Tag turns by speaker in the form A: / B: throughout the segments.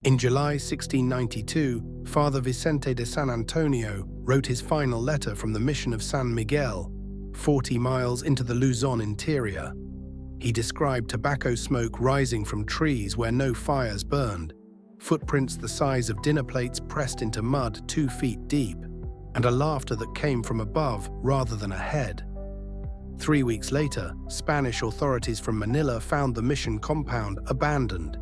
A: In July 1692, Father Vicente de San Antonio wrote his final letter from the mission of San Miguel, 40 miles into the Luzon interior. He described tobacco smoke rising from trees where no fires burned, footprints the size of dinner plates pressed into mud 2 feet deep, and a laughter that came from above rather than ahead. 3 weeks later, Spanish authorities from Manila found the mission compound abandoned.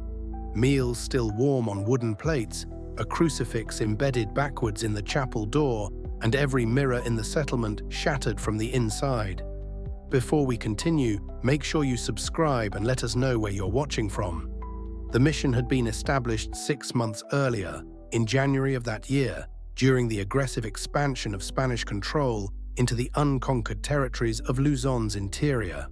A: Meals still warm on wooden plates, a crucifix embedded backwards in the chapel door, and every mirror in the settlement shattered from the inside. Before we continue, make sure you subscribe and let us know where you're watching from. The mission had been established 6 months earlier, in January of that year, during the aggressive expansion of Spanish control into the unconquered territories of Luzon's interior.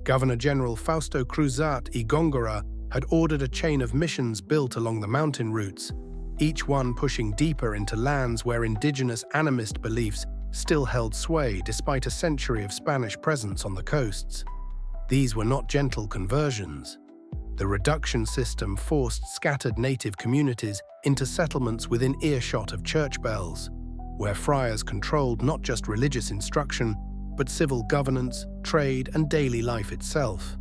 A: Governor-General Fausto Cruzat y Góngora had ordered a chain of missions built along the mountain routes, each one pushing deeper into lands where indigenous animist beliefs still held sway despite a century of Spanish presence on the coasts. These were not gentle conversions. The reduction system forced scattered native communities into settlements within earshot of church bells, where friars controlled not just religious instruction, but civil governance, trade, and daily life itself.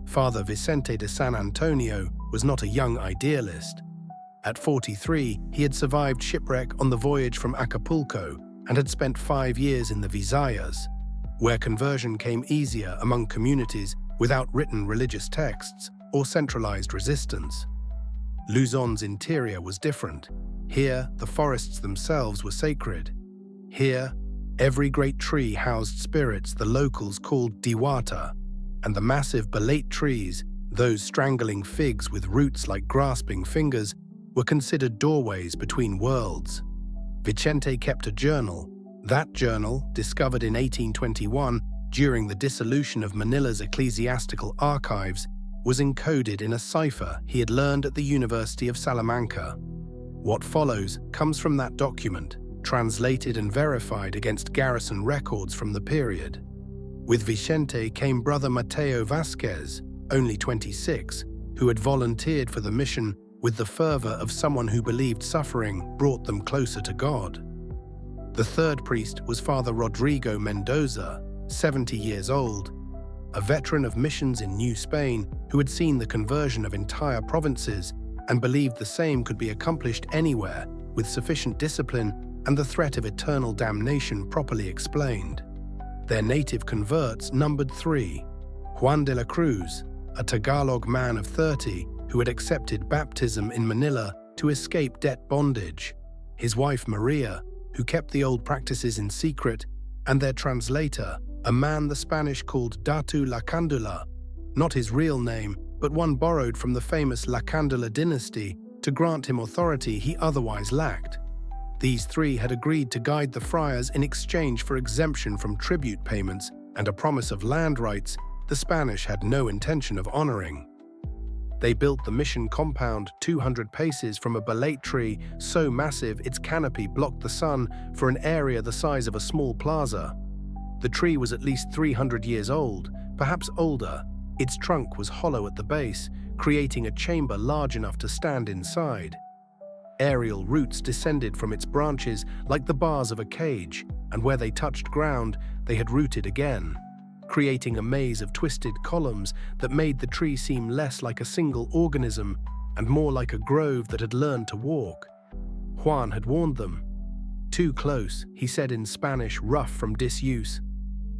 A: Father Vicente de San Antonio was not a young idealist. At 43, he had survived shipwreck on the voyage from Acapulco and had spent 5 years in the Visayas, where conversion came easier among communities without written religious texts or centralized resistance. Luzon's interior was different. Here, the forests themselves were sacred. Here, every great tree housed spirits the locals called diwata, and the massive balate trees, those strangling figs with roots like grasping fingers, were considered doorways between worlds. Vicente kept a journal. That journal, discovered in 1821 during the dissolution of Manila's ecclesiastical archives, was encoded in a cipher he had learned at the University of Salamanca. What follows comes from that document, translated and verified against garrison records from the period. With Vicente came brother Mateo Vasquez, only 26, who had volunteered for the mission with the fervor of someone who believed suffering brought them closer to God. The third priest was Father Rodrigo Mendoza, 70 years old, a veteran of missions in New Spain who had seen the conversion of entire provinces and believed the same could be accomplished anywhere with sufficient discipline and the threat of eternal damnation properly explained. Their native converts numbered 3: Juan de la Cruz, a Tagalog man of 30 who had accepted baptism in Manila to escape debt bondage, his wife Maria, who kept the old practices in secret, and their translator, a man the Spanish called Datu Lacandula, not his real name, but one borrowed from the famous Lacandula dynasty to grant him authority he otherwise lacked. These 3 had agreed to guide the friars in exchange for exemption from tribute payments and a promise of land rights the Spanish had no intention of honoring. They built the mission compound 200 paces from a balate tree so massive its canopy blocked the sun for an area the size of a small plaza. The tree was at least 300 years old, perhaps older. Its trunk was hollow at the base, creating a chamber large enough to stand inside. Aerial roots descended from its branches like the bars of a cage, and where they touched ground, they had rooted again, creating a maze of twisted columns that made the tree seem less like a single organism and more like a grove that had learned to walk. Juan had warned them. "Too close," he said in Spanish, rough from disuse.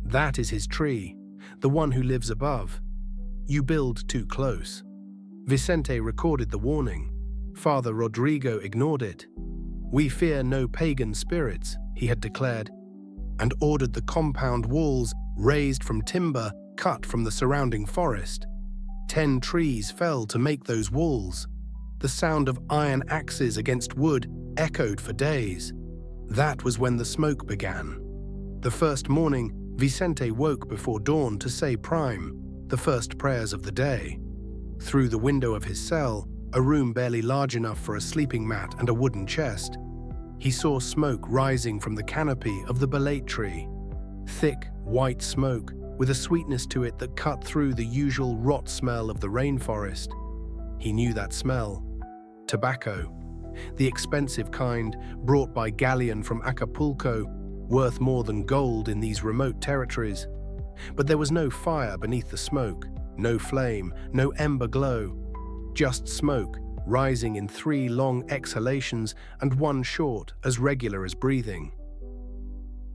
A: "That is his tree, the one who lives above. You build too close." Vicente recorded the warning. Father Rodrigo ignored it. "We fear no pagan spirits," he had declared, and ordered the compound walls raised from timber cut from the surrounding forest. 10 trees fell to make those walls. The sound of iron axes against wood echoed for days. That was when the smoke began. The first morning, Vicente woke before dawn to say prime, the first prayers of the day. Through the window of his cell, a room barely large enough for a sleeping mat and a wooden chest, he saw smoke rising from the canopy of the balate tree. Thick, white smoke, with a sweetness to it that cut through the usual rot smell of the rainforest. He knew that smell. tobacco, the expensive kind brought by galleon from Acapulco, worth more than gold in these remote territories. But there was no fire beneath the smoke, no flame, no ember glow, just smoke, rising in 3 long exhalations and 1 short, as regular as breathing.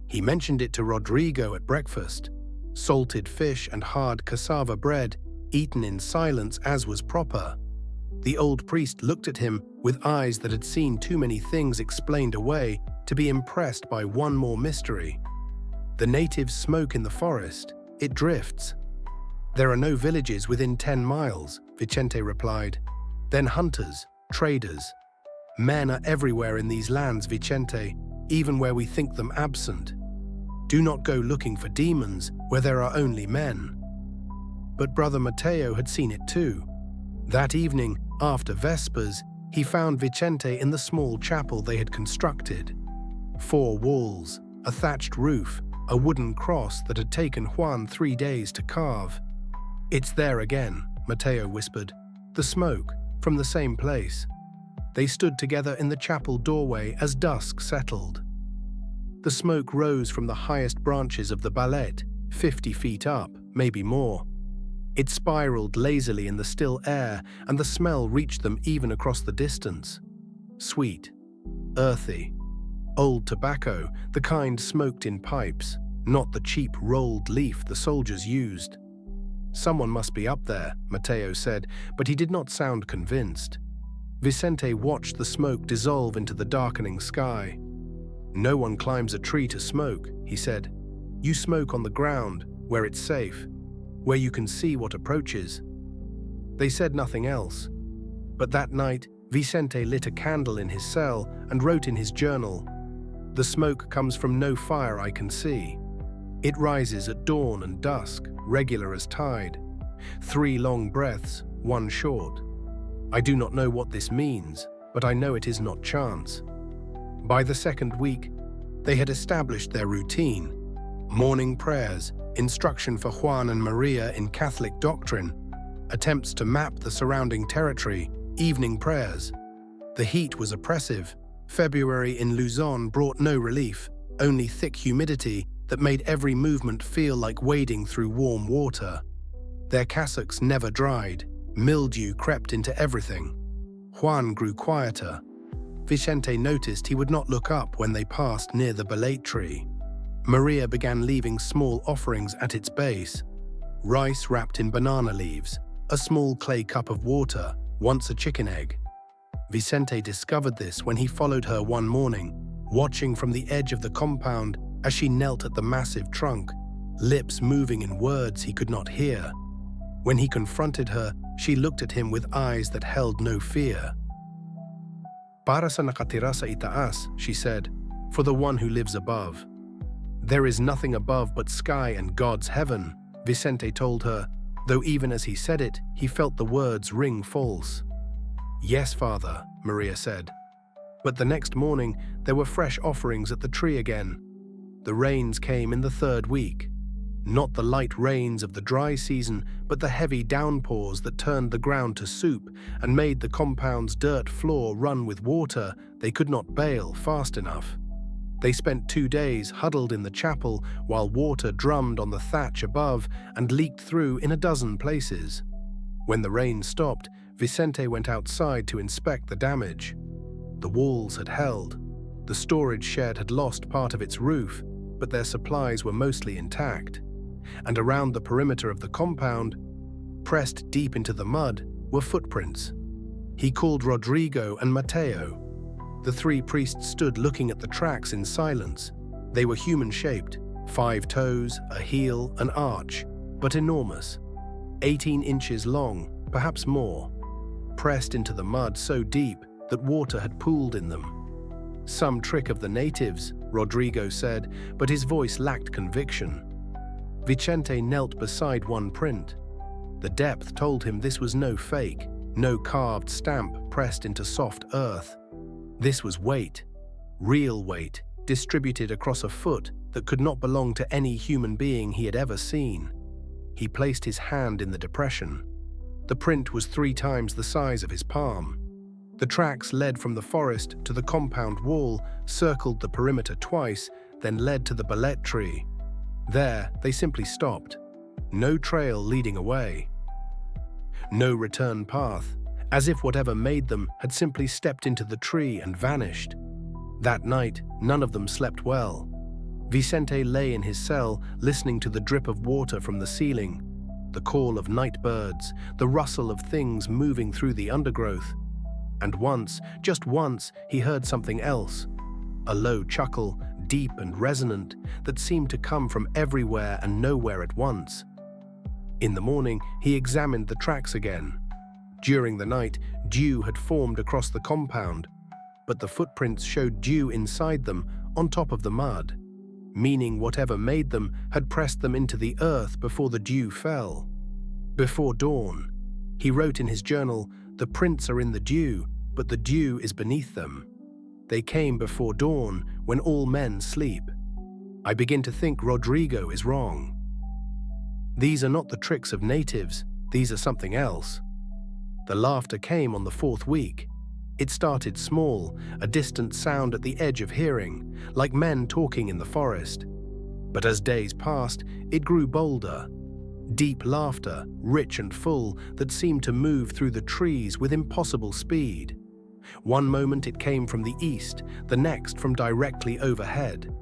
A: He mentioned it to Rodrigo at breakfast. Salted fish and hard cassava bread, eaten in silence as was proper. The old priest looked at him with eyes that had seen too many things explained away to be impressed by one more mystery. The natives smoke in the forest. It drifts. There are no villages within 10 miles, Vicente replied. Then hunters, traders. Men are everywhere in these lands, Vicente, even where we think them absent. Do not go looking for demons where there are only men. But Brother Mateo had seen it too. That evening, after Vespers, he found Vicente in the small chapel they had constructed. 4 walls, a thatched roof, a wooden cross that had taken Juan 3 days to carve. "It's there again," Mateo whispered. "The smoke, from the same place." They stood together in the chapel doorway as dusk settled. The smoke rose from the highest branches of the ballet, 50 feet up, maybe more. It spiraled lazily in the still air, and the smell reached them even across the distance. Sweet, earthy, old tobacco, the kind smoked in pipes, not the cheap rolled leaf the soldiers used. "Someone must be up there," Mateo said, but he did not sound convinced. Vicente watched the smoke dissolve into the darkening sky. "No one climbs a tree to smoke," he said. "You smoke on the ground, where it's safe, where you can see what approaches." They said nothing else. But that night, Vicente lit a candle in his cell and wrote in his journal, "The smoke comes from no fire I can see. It rises at dawn and dusk, regular as tide. 3 long breaths, 1 short. I do not know what this means, but I know it is not chance." By the 2nd week, they had established their routine. Morning prayers, instruction for Juan and Maria in Catholic doctrine, attempts to map the surrounding territory, evening prayers. The heat was oppressive. February in Luzon brought no relief, only thick humidity that made every movement feel like wading through warm water. Their cassocks never dried. Mildew crept into everything. Juan grew quieter. Vicente noticed he would not look up when they passed near the balete tree. Maria began leaving small offerings at its base. Rice wrapped in banana leaves, a small clay cup of water, once a chicken egg. Vicente discovered this when he followed her one morning, watching from the edge of the compound as she knelt at the massive trunk, lips moving in words he could not hear. When he confronted her, she looked at him with eyes that held no fear. "Para sa nakatira sa itaas," she said, "for the one who lives above." "There is nothing above but sky and God's heaven," Vicente told her, though even as he said it, he felt the words ring false. "Yes, Father," Maria said. But the next morning, there were fresh offerings at the tree again. The rains came in the 3rd week. Not the light rains of the dry season, but the heavy downpours that turned the ground to soup and made the compound's dirt floor run with water they could not bail fast enough. They spent 2 days huddled in the chapel while water drummed on the thatch above and leaked through in a dozen places. When the rain stopped, Vicente went outside to inspect the damage. The walls had held. The storage shed had lost part of its roof, but their supplies were mostly intact. And around the perimeter of the compound, pressed deep into the mud, were footprints. He called Rodrigo and Mateo. The 3 priests stood looking at the tracks in silence. They were human-shaped, 5 toes, a heel, an arch, but enormous. 18 inches long, perhaps more. Pressed into the mud so deep that water had pooled in them. "Some trick of the natives," Rodrigo said, but his voice lacked conviction. Vicente knelt beside one print. The depth told him this was no fake, no carved stamp pressed into soft earth. This was weight, real weight, distributed across a foot that could not belong to any human being he had ever seen. He placed his hand in the depression. The print was 3 times the size of his palm. The tracks led from the forest to the compound wall, circled the perimeter twice, then led to the ballet tree. There, they simply stopped. No trail leading away. No return path, as if whatever made them had simply stepped into the tree and vanished. That night, none of them slept well. Vicente lay in his cell, listening to the drip of water from the ceiling, the call of night birds, the rustle of things moving through the undergrowth. And once, just once, he heard something else. A low chuckle, deep and resonant, that seemed to come from everywhere and nowhere at once. In the morning, he examined the tracks again. During the night, dew had formed across the compound, but the footprints showed dew inside them, on top of the mud, meaning whatever made them had pressed them into the earth before the dew fell. Before dawn, he wrote in his journal, "The prints are in the dew, but the dew is beneath them. They came before dawn, when all men sleep. I begin to think Rodrigo is wrong. These are not the tricks of natives, these are something else." The laughter came on the 4th week. It started small, a distant sound at the edge of hearing, like men talking in the forest. But as days passed, it grew bolder. Deep laughter, rich and full, that seemed to move through the trees with impossible speed. One moment it came from the east, the next from directly overhead.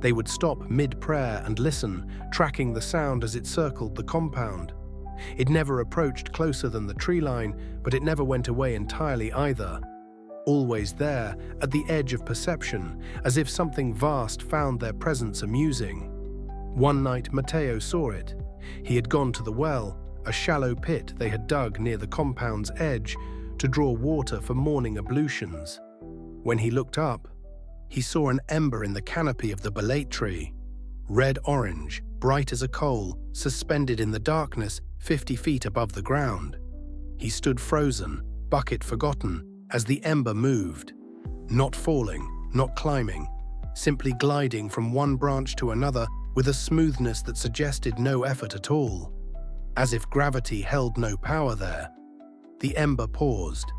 A: They would stop mid-prayer and listen, tracking the sound as it circled the compound. It never approached closer than the tree line, but it never went away entirely either. Always there, at the edge of perception, as if something vast found their presence amusing. One night Mateo saw it. He had gone to the well, a shallow pit they had dug near the compound's edge, to draw water for morning ablutions. When he looked up, he saw an ember in the canopy of the ballet tree. Red-orange, bright as a coal, suspended in the darkness 50 feet above the ground. He stood frozen, bucket forgotten, as the ember moved. Not falling, not climbing, simply gliding from one branch to another with a smoothness that suggested no effort at all. As if gravity held no power there. The ember paused.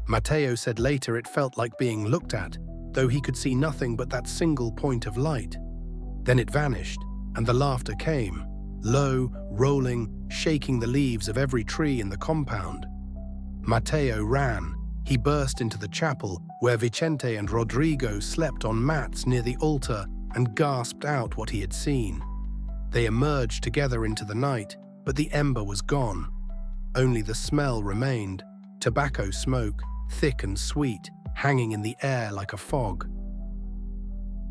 A: Mateo said later it felt like being looked at, though he could see nothing but that single point of light. Then it vanished, and the laughter came, low, rolling, shaking the leaves of every tree in the compound. Mateo ran. He burst into the chapel, where Vicente and Rodrigo slept on mats near the altar, and gasped out what he had seen. They emerged together into the night, but the ember was gone. Only the smell remained, tobacco smoke, thick and sweet, hanging in the air like a fog.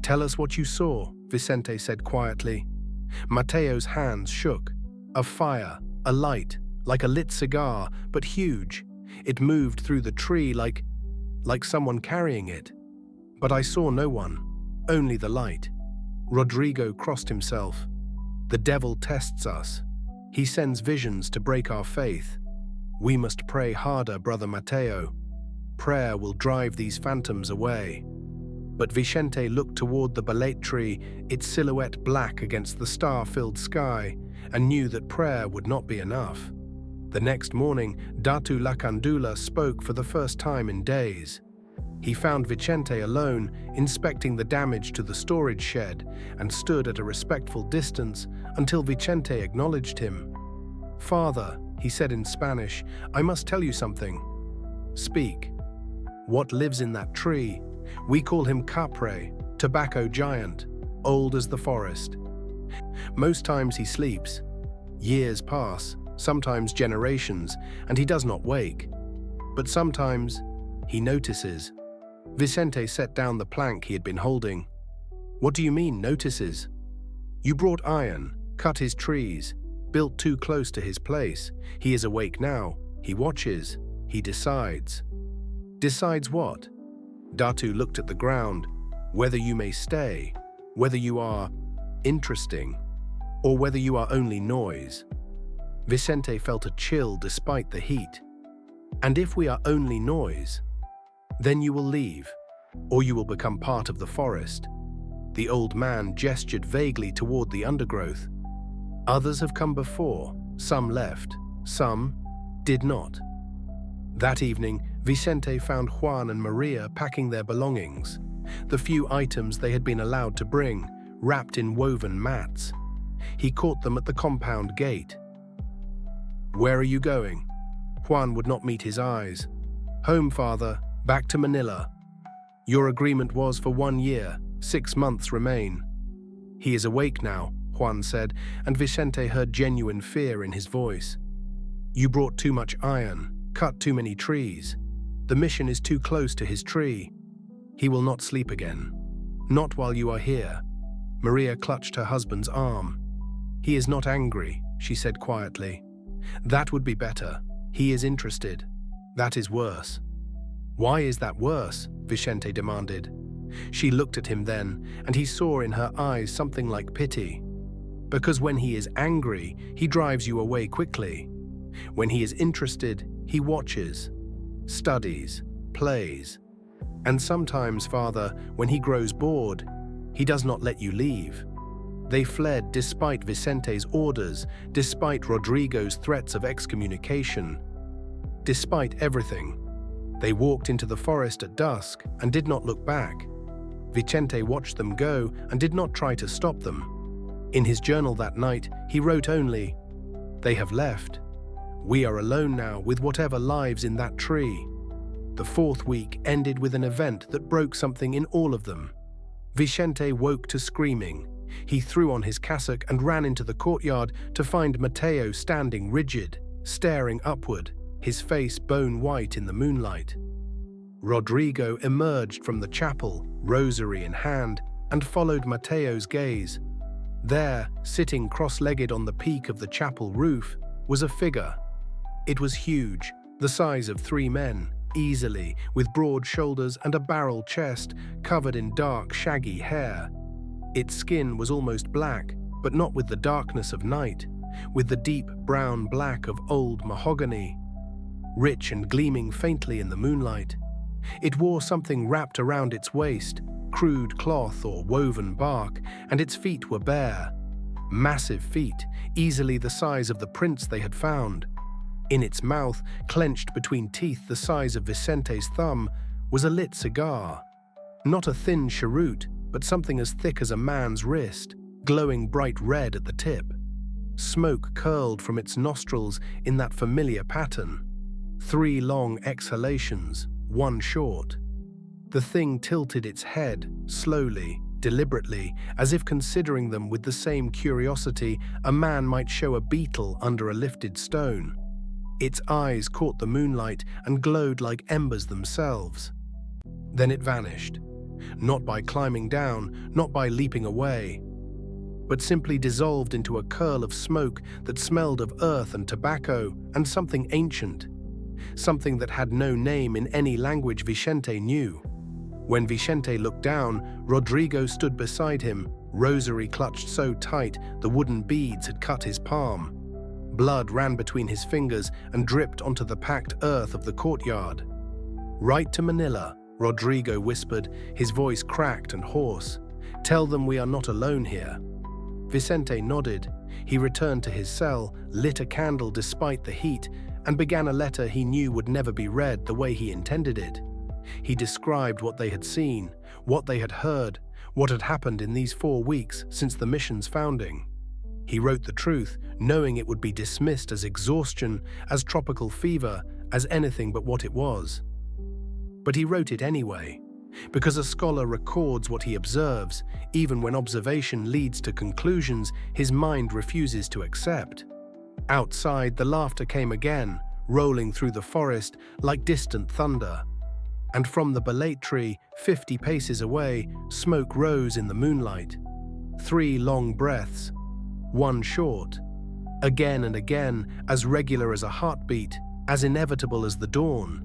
A: "Tell us what you saw," Vicente said quietly. Mateo's hands shook. A fire, a light, like a lit cigar, but huge. It moved through the tree like someone carrying it. But I saw no one, only the light. Rodrigo crossed himself. The devil tests us. He sends visions to break our faith. We must pray harder, Brother Mateo. Prayer will drive these phantoms away. But Vicente looked toward the ballet tree, its silhouette black against the star-filled sky, and knew that prayer would not be enough. The next morning, Datu Lakandula spoke for the first time in days. He found Vicente alone, inspecting the damage to the storage shed, and stood at a respectful distance until Vicente acknowledged him. "Father," he said in Spanish, "I must tell you something." "Speak." "What lives in that tree? We call him Kapre, tobacco giant, old as the forest. Most times he sleeps. Years pass, sometimes generations, and he does not wake. But sometimes he notices." Vicente set down the plank he had been holding. "What do you mean, notices?" "You brought iron, cut his trees, built too close to his place. He is awake now. He watches. He decides." "Decides what?" Datu looked at the ground. "Whether you may stay, whether you are interesting, or whether you are only noise." Vicente felt a chill despite the heat. "And if we are only noise, then you will leave, or you will become part of the forest." The old man gestured vaguely toward the undergrowth. "Others have come before, some left, some did not." That evening, Vicente found Juan and Maria packing their belongings, the few items they had been allowed to bring, wrapped in woven mats. He caught them at the compound gate. "Where are you going?" Juan would not meet his eyes. "Home, father, back to Manila. Your agreement was for 1 year, 6 months remain." "He is awake now," Juan said, and Vicente heard genuine fear in his voice. "You brought too much iron, cut too many trees. The mission is too close to his tree. He will not sleep again. Not while you are here." Maria clutched her husband's arm. "He is not angry," she said quietly. "That would be better. He is interested. That is worse." "Why is that worse?" Vicente demanded. She looked at him then, and he saw in her eyes something like pity. "Because when he is angry, he drives you away quickly. When he is interested, he watches, studies, plays. And sometimes, father, when he grows bored, he does not let you leave." They fled despite Vicente's orders, despite Rodrigo's threats of excommunication. Despite everything, they walked into the forest at dusk and did not look back. Vicente watched them go and did not try to stop them. In his journal that night, he wrote only, "They have left. We are alone now with whatever lives in that tree." The 4th week ended with an event that broke something in all of them. Vicente woke to screaming. He threw on his cassock and ran into the courtyard to find Mateo standing rigid, staring upward, his face bone-white in the moonlight. Rodrigo emerged from the chapel, rosary in hand, and followed Mateo's gaze. There, sitting cross-legged on the peak of the chapel roof, was a figure. It was huge, the size of 3 men, easily, with broad shoulders and a barrel chest covered in dark, shaggy hair. Its skin was almost black, but not with the darkness of night, with the deep brown black of old mahogany, rich and gleaming faintly in the moonlight. It wore something wrapped around its waist, crude cloth or woven bark, and its feet were bare. Massive feet, easily the size of the prints they had found. In its mouth, clenched between teeth the size of Vicente's thumb, was a lit cigar. Not a thin cheroot, but something as thick as a man's wrist, glowing bright red at the tip. Smoke curled from its nostrils in that familiar pattern. 3 long exhalations, 1 short. The thing tilted its head, slowly, deliberately, as if considering them with the same curiosity a man might show a beetle under a lifted stone. Its eyes caught the moonlight and glowed like embers themselves. Then it vanished. Not by climbing down, not by leaping away, but simply dissolved into a curl of smoke that smelled of earth and tobacco and something ancient, something that had no name in any language Vicente knew. When Vicente looked down, Rodrigo stood beside him, rosary clutched so tight the wooden beads had cut his palm. Blood ran between his fingers and dripped onto the packed earth of the courtyard. "Write to Manila," Rodrigo whispered, his voice cracked and hoarse. "Tell them we are not alone here." Vicente nodded. He returned to his cell, lit a candle despite the heat, and began a letter he knew would never be read the way he intended it. He described what they had seen, what they had heard, what had happened in these 4 weeks since the mission's founding. He wrote the truth, knowing it would be dismissed as exhaustion, as tropical fever, as anything but what it was. But he wrote it anyway, because a scholar records what he observes, even when observation leads to conclusions his mind refuses to accept. Outside, the laughter came again, rolling through the forest like distant thunder. And from the belate tree, 50 paces away, smoke rose in the moonlight. 3 long breaths, 1 short. Again and again, as regular as a heartbeat, as inevitable as the dawn.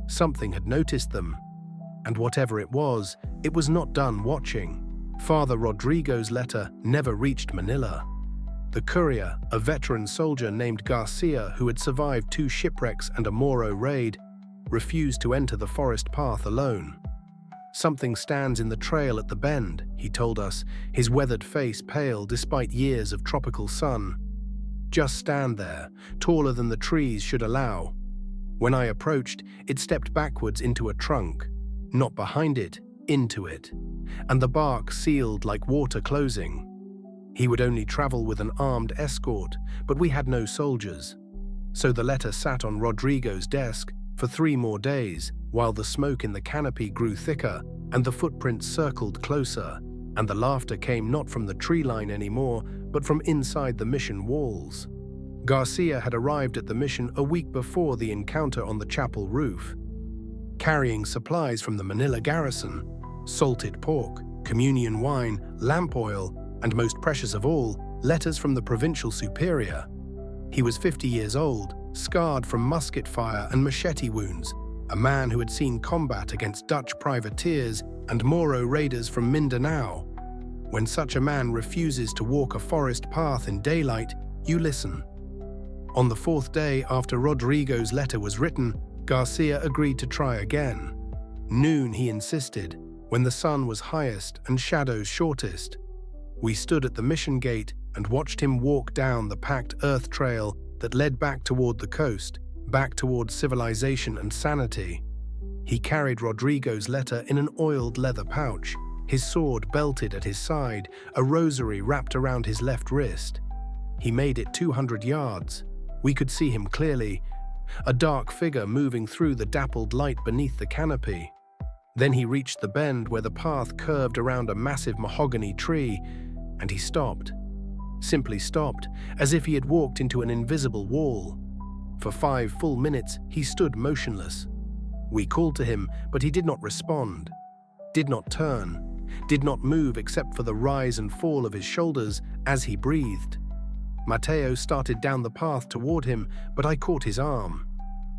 A: Something had noticed them. And whatever it was not done watching. Father Rodrigo's letter never reached Manila. The courier, a veteran soldier named Garcia who had survived 2 shipwrecks and a Moro raid, refused to enter the forest path alone. "Something stands in the trail at the bend," he told us, his weathered face pale despite years of tropical sun. "Just stand there, taller than the trees should allow." When I approached, it stepped backwards into a trunk, not behind it, into it, and the bark sealed like water closing. He would only travel with an armed escort, but we had no soldiers. So the letter sat on Rodrigo's desk for 3 more days, while the smoke in the canopy grew thicker and the footprints circled closer, and the laughter came not from the tree line anymore, but from inside the mission walls. Garcia had arrived at the mission a week before the encounter on the chapel roof, carrying supplies from the Manila garrison: salted pork, communion wine, lamp oil, and most precious of all, letters from the provincial superior. He was 50 years old, scarred from musket fire and machete wounds, a man who had seen combat against Dutch privateers and Moro raiders from Mindanao. When such a man refuses to walk a forest path in daylight, you listen. On the 4th day after Rodrigo's letter was written, Garcia agreed to try again. Noon, he insisted, when the sun was highest and shadows shortest. We stood at the mission gate and watched him walk down the packed earth trail that led back toward the coast, back toward civilization and sanity. He carried Rodrigo's letter in an oiled leather pouch, his sword belted at his side, a rosary wrapped around his left wrist. He made it 200 yards. We could see him clearly, a dark figure moving through the dappled light beneath the canopy. Then he reached the bend where the path curved around a massive mahogany tree, and he stopped. Simply stopped, as if he had walked into an invisible wall. For 5 full minutes, he stood motionless. We called to him, but he did not respond, did not turn, did not move except for the rise and fall of his shoulders as he breathed. Mateo started down the path toward him, but I caught his arm.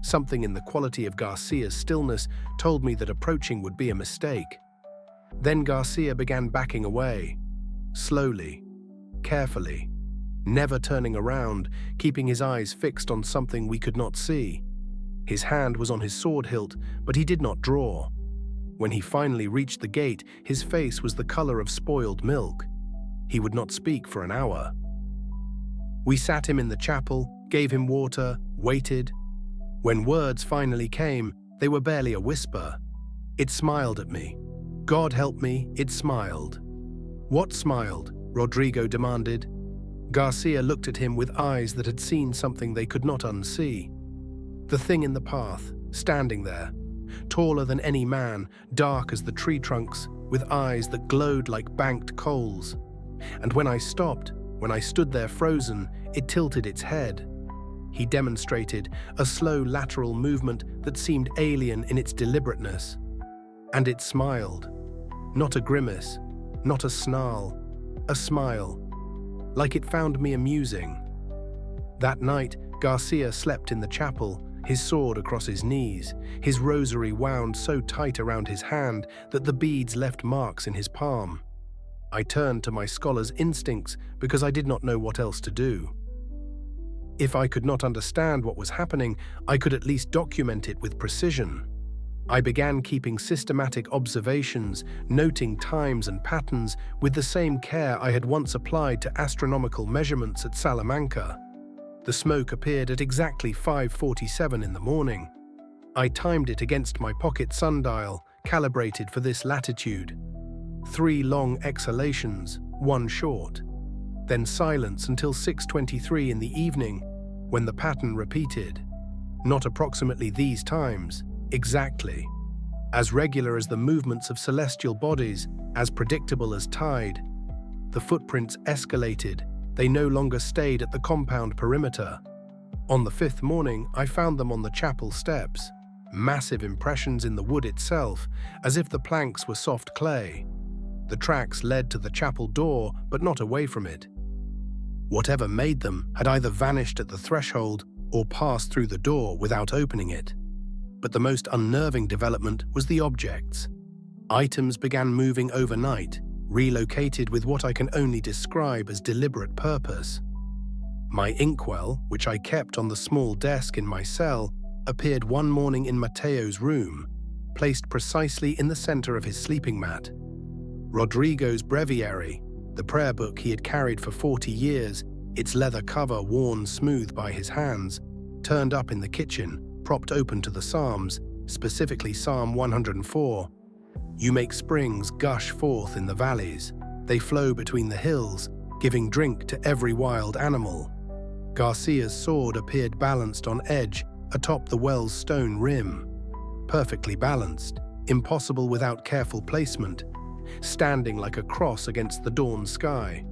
A: Something in the quality of Garcia's stillness told me that approaching would be a mistake. Then Garcia began backing away, slowly, carefully, never turning around, keeping his eyes fixed on something we could not see. His hand was on his sword hilt, but he did not draw. When he finally reached the gate, his face was the color of spoiled milk. He would not speak for an hour. We sat him in the chapel, gave him water, waited. When words finally came, they were barely a whisper. It smiled at me. God help me, it smiled. What smiled? Rodrigo demanded. Garcia looked at him with eyes that had seen something they could not unsee. The thing in the path, standing there, taller than any man, dark as the tree trunks, with eyes that glowed like banked coals. And when I stopped, when I stood there frozen, it tilted its head. He demonstrated a slow lateral movement that seemed alien in its deliberateness. And it smiled. Not a grimace, not a snarl, a smile, like it found me amusing. That night, Garcia slept in the chapel, his sword across his knees, his rosary wound so tight around his hand that the beads left marks in his palm. I turned to my scholar's instincts because I did not know what else to do. If I could not understand what was happening, I could at least document it with precision. I began keeping systematic observations, noting times and patterns with the same care I had once applied to astronomical measurements at Salamanca. The smoke appeared at exactly 5:47 in the morning. I timed it against my pocket sundial, calibrated for this latitude. 3 long exhalations, 1 short. Then silence until 6:23 in the evening, when the pattern repeated. Not approximately these times, exactly. As regular as the movements of celestial bodies, as predictable as tide. The footprints escalated. They no longer stayed at the compound perimeter. On the 5th morning, I found them on the chapel steps. Massive impressions in the wood itself, as if the planks were soft clay. The tracks led to the chapel door, but not away from it. Whatever made them had either vanished at the threshold or passed through the door without opening it. But the most unnerving development was the objects. Items began moving overnight, relocated with what I can only describe as deliberate purpose. My inkwell, which I kept on the small desk in my cell, appeared one morning in Mateo's room, placed precisely in the center of his sleeping mat. Rodrigo's breviary, the prayer book he had carried for 40 years, its leather cover worn smooth by his hands, turned up in the kitchen, propped open to the Psalms, specifically Psalm 104. You make springs gush forth in the valleys. They flow between the hills, giving drink to every wild animal. Garcia's sword appeared balanced on edge atop the well's stone rim. Perfectly balanced, impossible without careful placement, standing like a cross against the dawn sky.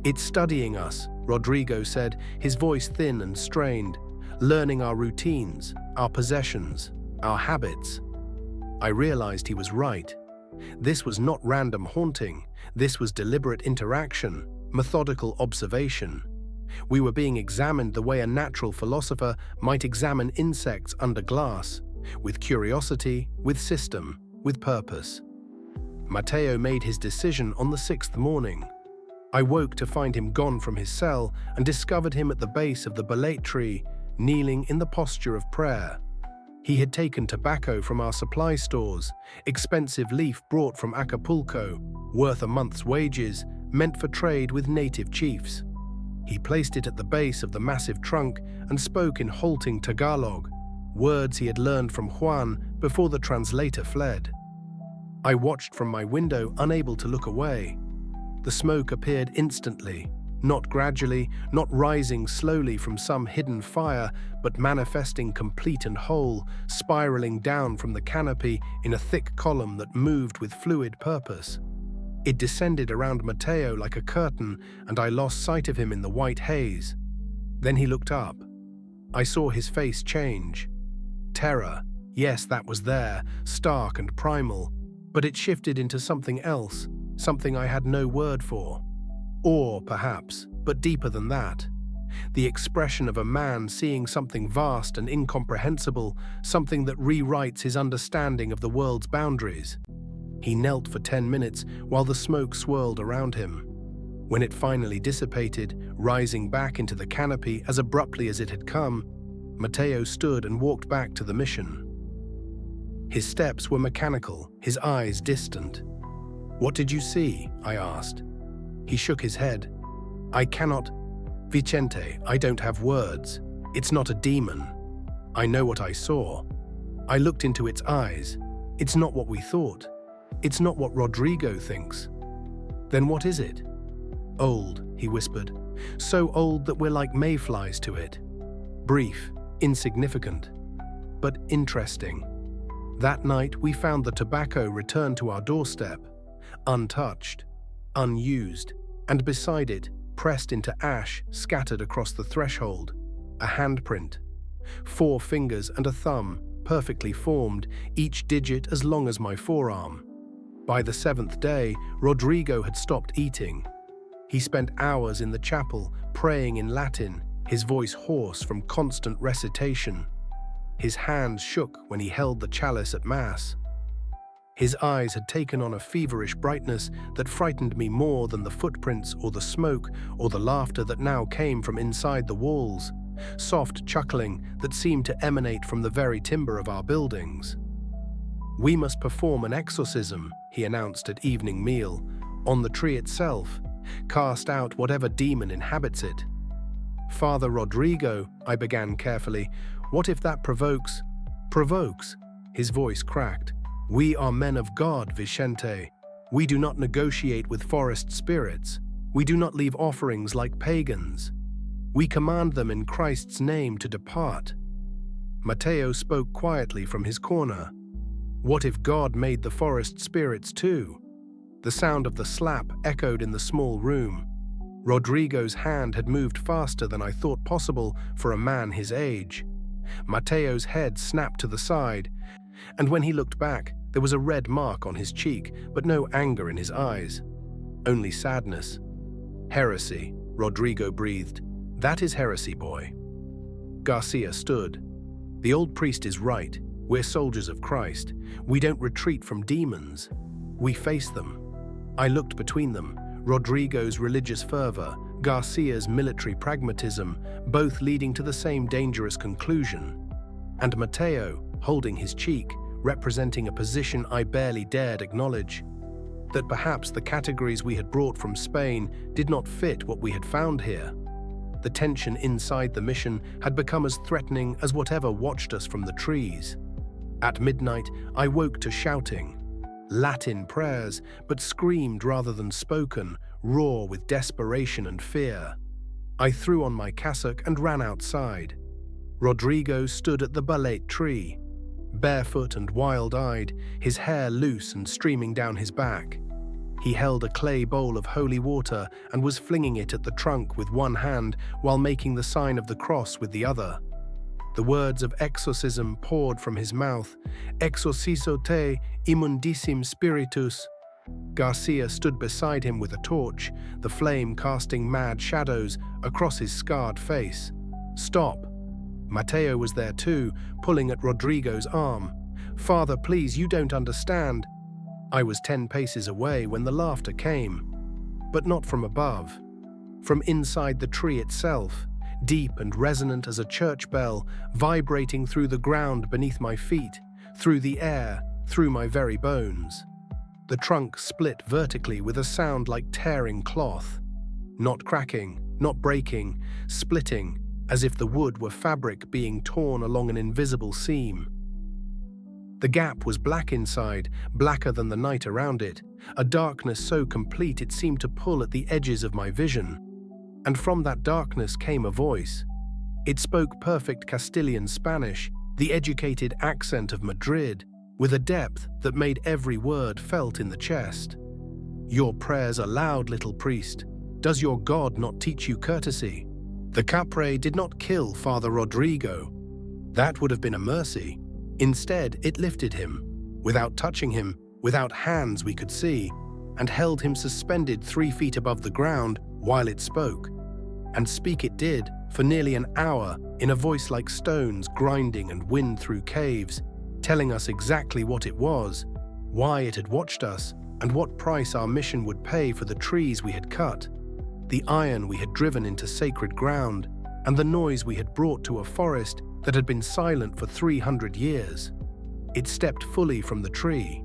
A: It's studying us, Rodrigo said, his voice thin and strained, learning our routines, our possessions, our habits. I realized he was right. This was not random haunting. This was deliberate interaction, methodical observation. We were being examined the way a natural philosopher might examine insects under glass, with curiosity, with system, with purpose. Mateo made his decision on the 6th morning. I woke to find him gone from his cell and discovered him at the base of the bolete tree, kneeling in the posture of prayer. He had taken tobacco from our supply stores, expensive leaf brought from Acapulco, worth a month's wages, meant for trade with native chiefs. He placed it at the base of the massive trunk and spoke in halting Tagalog, words he had learned from Juan before the translator fled. I watched from my window, unable to look away. The smoke appeared instantly, not gradually, not rising slowly from some hidden fire, but manifesting complete and whole, spiraling down from the canopy in a thick column that moved with fluid purpose. It descended around Mateo like a curtain, and I lost sight of him in the white haze. Then he looked up. I saw his face change. Terror, yes, that was there, stark and primal, but it shifted into something else, something I had no word for. Awe, perhaps, but deeper than that. The expression of a man seeing something vast and incomprehensible, something that rewrites his understanding of the world's boundaries. He knelt for 10 minutes while the smoke swirled around him. When it finally dissipated, rising back into the canopy as abruptly as it had come, Mateo stood and walked back to the mission. His steps were mechanical, his eyes distant. "What did you see?" I asked. He shook his head. "I cannot... Vicente, I don't have words. It's not a demon. I know what I saw. I looked into its eyes. It's not what we thought. It's not what Rodrigo thinks." "Then what is it?" "Old," he whispered. "So old that we're like mayflies to it. Brief, insignificant, but interesting. That night we found the tobacco returned to our doorstep, untouched, unused, and beside it, pressed into ash scattered across the threshold, a handprint. 4 fingers and a thumb, perfectly formed, each digit as long as my forearm. By the 7th day, Rodrigo had stopped eating. He spent hours in the chapel, praying in Latin, his voice hoarse from constant recitation. His hands shook when he held the chalice at Mass. His eyes had taken on a feverish brightness that frightened me more than the footprints or the smoke or the laughter that now came from inside the walls, soft chuckling that seemed to emanate from the very timber of our buildings. "We must perform an exorcism," he announced at evening meal, "on the tree itself, cast out whatever demon inhabits it." "Father Rodrigo," I began carefully, "what if that provokes?" "Provokes?" His voice cracked. "We are men of God, Vicente. We do not negotiate with forest spirits. We do not leave offerings like pagans. We command them in Christ's name to depart." Mateo spoke quietly from his corner. "What if God made the forest spirits too?" The sound of the slap echoed in the small room. Rodrigo's hand had moved faster than I thought possible for a man his age. Mateo's head snapped to the side, and when he looked back, there was a red mark on his cheek, but no anger in his eyes. Only sadness. "Heresy," Rodrigo breathed. "That is heresy, boy." Garcia stood. "The old priest is right. We're soldiers of Christ. We don't retreat from demons. We face them." I looked between them, Rodrigo's religious fervor, Garcia's military pragmatism, both leading to the same dangerous conclusion. And Mateo, holding his cheek, representing a position I barely dared acknowledge. That perhaps the categories we had brought from Spain did not fit what we had found here. The tension inside the mission had become as threatening as whatever watched us from the trees. At midnight, I woke to shouting. Latin prayers, but screamed rather than spoken, raw with desperation and fear. I threw on my cassock and ran outside. Rodrigo stood at the balete tree, barefoot and wild-eyed, his hair loose and streaming down his back. He held a clay bowl of holy water and was flinging it at the trunk with one hand while making the sign of the cross with the other. The words of exorcism poured from his mouth, "Exorcizo te, immundissim spiritus." Garcia stood beside him with a torch, the flame casting mad shadows across his scarred face. "Stop." Mateo was there too, pulling at Rodrigo's arm. "Father, please, you don't understand." I was 10 paces away when the laughter came, but not from above. From inside the tree itself, deep and resonant as a church bell, vibrating through the ground beneath my feet, through the air, through my very bones. The trunk split vertically with a sound like tearing cloth. Not cracking, not breaking, splitting, as if the wood were fabric being torn along an invisible seam. The gap was black inside, blacker than the night around it, a darkness so complete it seemed to pull at the edges of my vision. And from that darkness came a voice. It spoke perfect Castilian Spanish, the educated accent of Madrid, with a depth that made every word felt in the chest. "Your prayers are loud, little priest. Does your God not teach you courtesy?" The Kapre did not kill Father Rodrigo. That would have been a mercy. Instead, it lifted him, without touching him, without hands we could see, and held him suspended 3 feet above the ground while it spoke. And speak it did, for nearly an hour, in a voice like stones grinding and wind through caves, telling us exactly what it was, why it had watched us, and what price our mission would pay for the trees we had cut, the iron we had driven into sacred ground, and the noise we had brought to a forest that had been silent for 300 years. It stepped fully from the tree,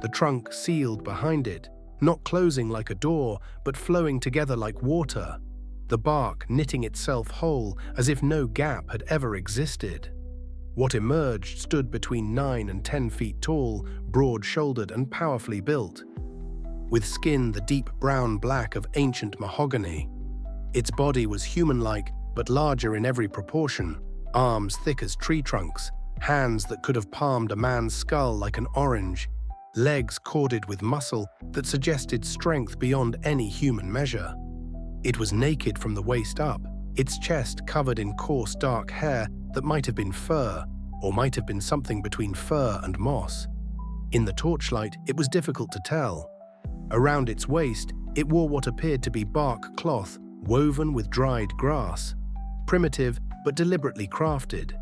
A: the trunk sealed behind it, not closing like a door, but flowing together like water, the bark knitting itself whole as if no gap had ever existed. What emerged stood between 9 and 10 feet tall, broad-shouldered and powerfully built, with skin the deep brown black of ancient mahogany. Its body was human-like, but larger in every proportion, arms thick as tree trunks, hands that could have palmed a man's skull like an orange, legs corded with muscle that suggested strength beyond any human measure. It was naked from the waist up, its chest covered in coarse dark hair that might have been fur, or might have been something between fur and moss. In the torchlight, it was difficult to tell. Around its waist, it wore what appeared to be bark cloth woven with dried grass, primitive but deliberately crafted.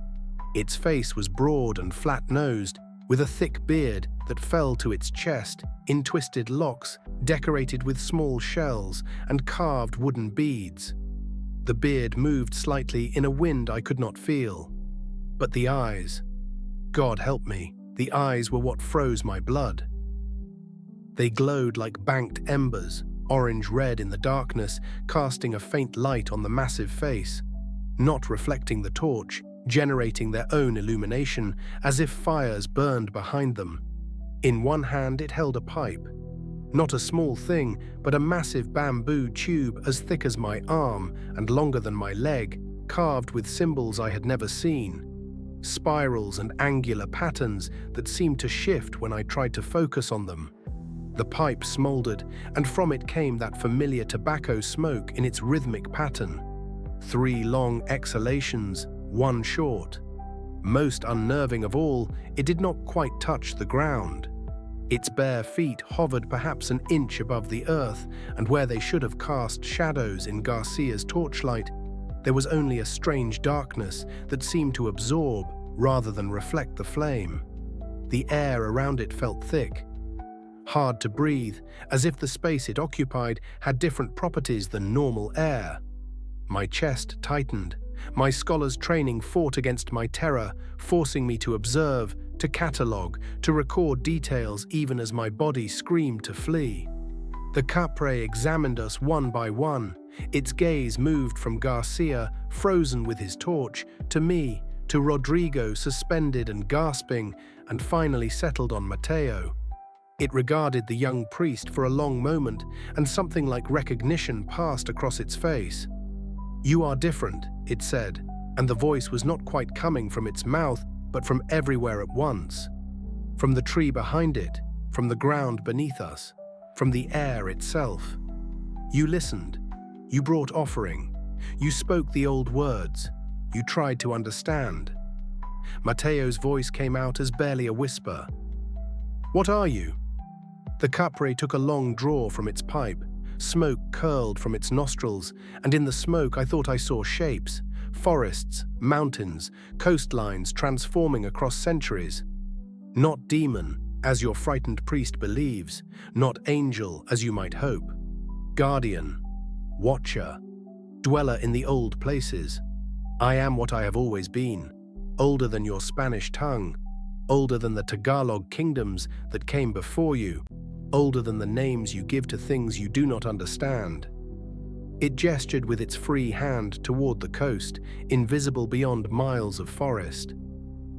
A: Its face was broad and flat-nosed, with a thick beard that fell to its chest in twisted locks decorated with small shells and carved wooden beads. The beard moved slightly in a wind I could not feel. But the eyes, God help me, the eyes were what froze my blood. They glowed like banked embers, orange-red in the darkness, casting a faint light on the massive face, not reflecting the torch, generating their own illumination, as if fires burned behind them. In one hand it held a pipe. Not a small thing, but a massive bamboo tube as thick as my arm and longer than my leg, carved with symbols I had never seen. Spirals and angular patterns that seemed to shift when I tried to focus on them. The pipe smoldered, and from it came that familiar tobacco smoke in its rhythmic pattern. 3 long exhalations, 1 short. Most unnerving of all, it did not quite touch the ground. Its bare feet hovered perhaps an inch above the earth, and where they should have cast shadows in Garcia's torchlight, there was only a strange darkness that seemed to absorb rather than reflect the flame. The air around it felt thick, hard to breathe, as if the space it occupied had different properties than normal air. My chest tightened. My scholar's training fought against my terror, forcing me to observe, to catalogue, to record details even as my body screamed to flee. The Kapre examined us one by one, Its gaze moved from Garcia, frozen with his torch, to me, to Rodrigo, suspended and gasping, and finally settled on Mateo. It regarded the young priest for a long moment, and something like recognition passed across its face. "You are different," it said, and the voice was not quite coming from its mouth, but from everywhere at once. From the tree behind it, from the ground beneath us, from the air itself. "You listened. You brought offering. You spoke the old words. You tried to understand." Mateo's voice came out as barely a whisper. "What are you?" The Kapre took a long draw from its pipe. Smoke curled from its nostrils, and in the smoke I thought I saw shapes, forests, mountains, coastlines transforming across centuries. Not demon, as your frightened priest believes, not angel, as you might hope. Guardian, watcher, dweller in the old places. I am what I have always been, older than your Spanish tongue, older than the Tagalog kingdoms that came before you, older than the names you give to things you do not understand. It gestured with its free hand toward the coast, invisible beyond miles of forest.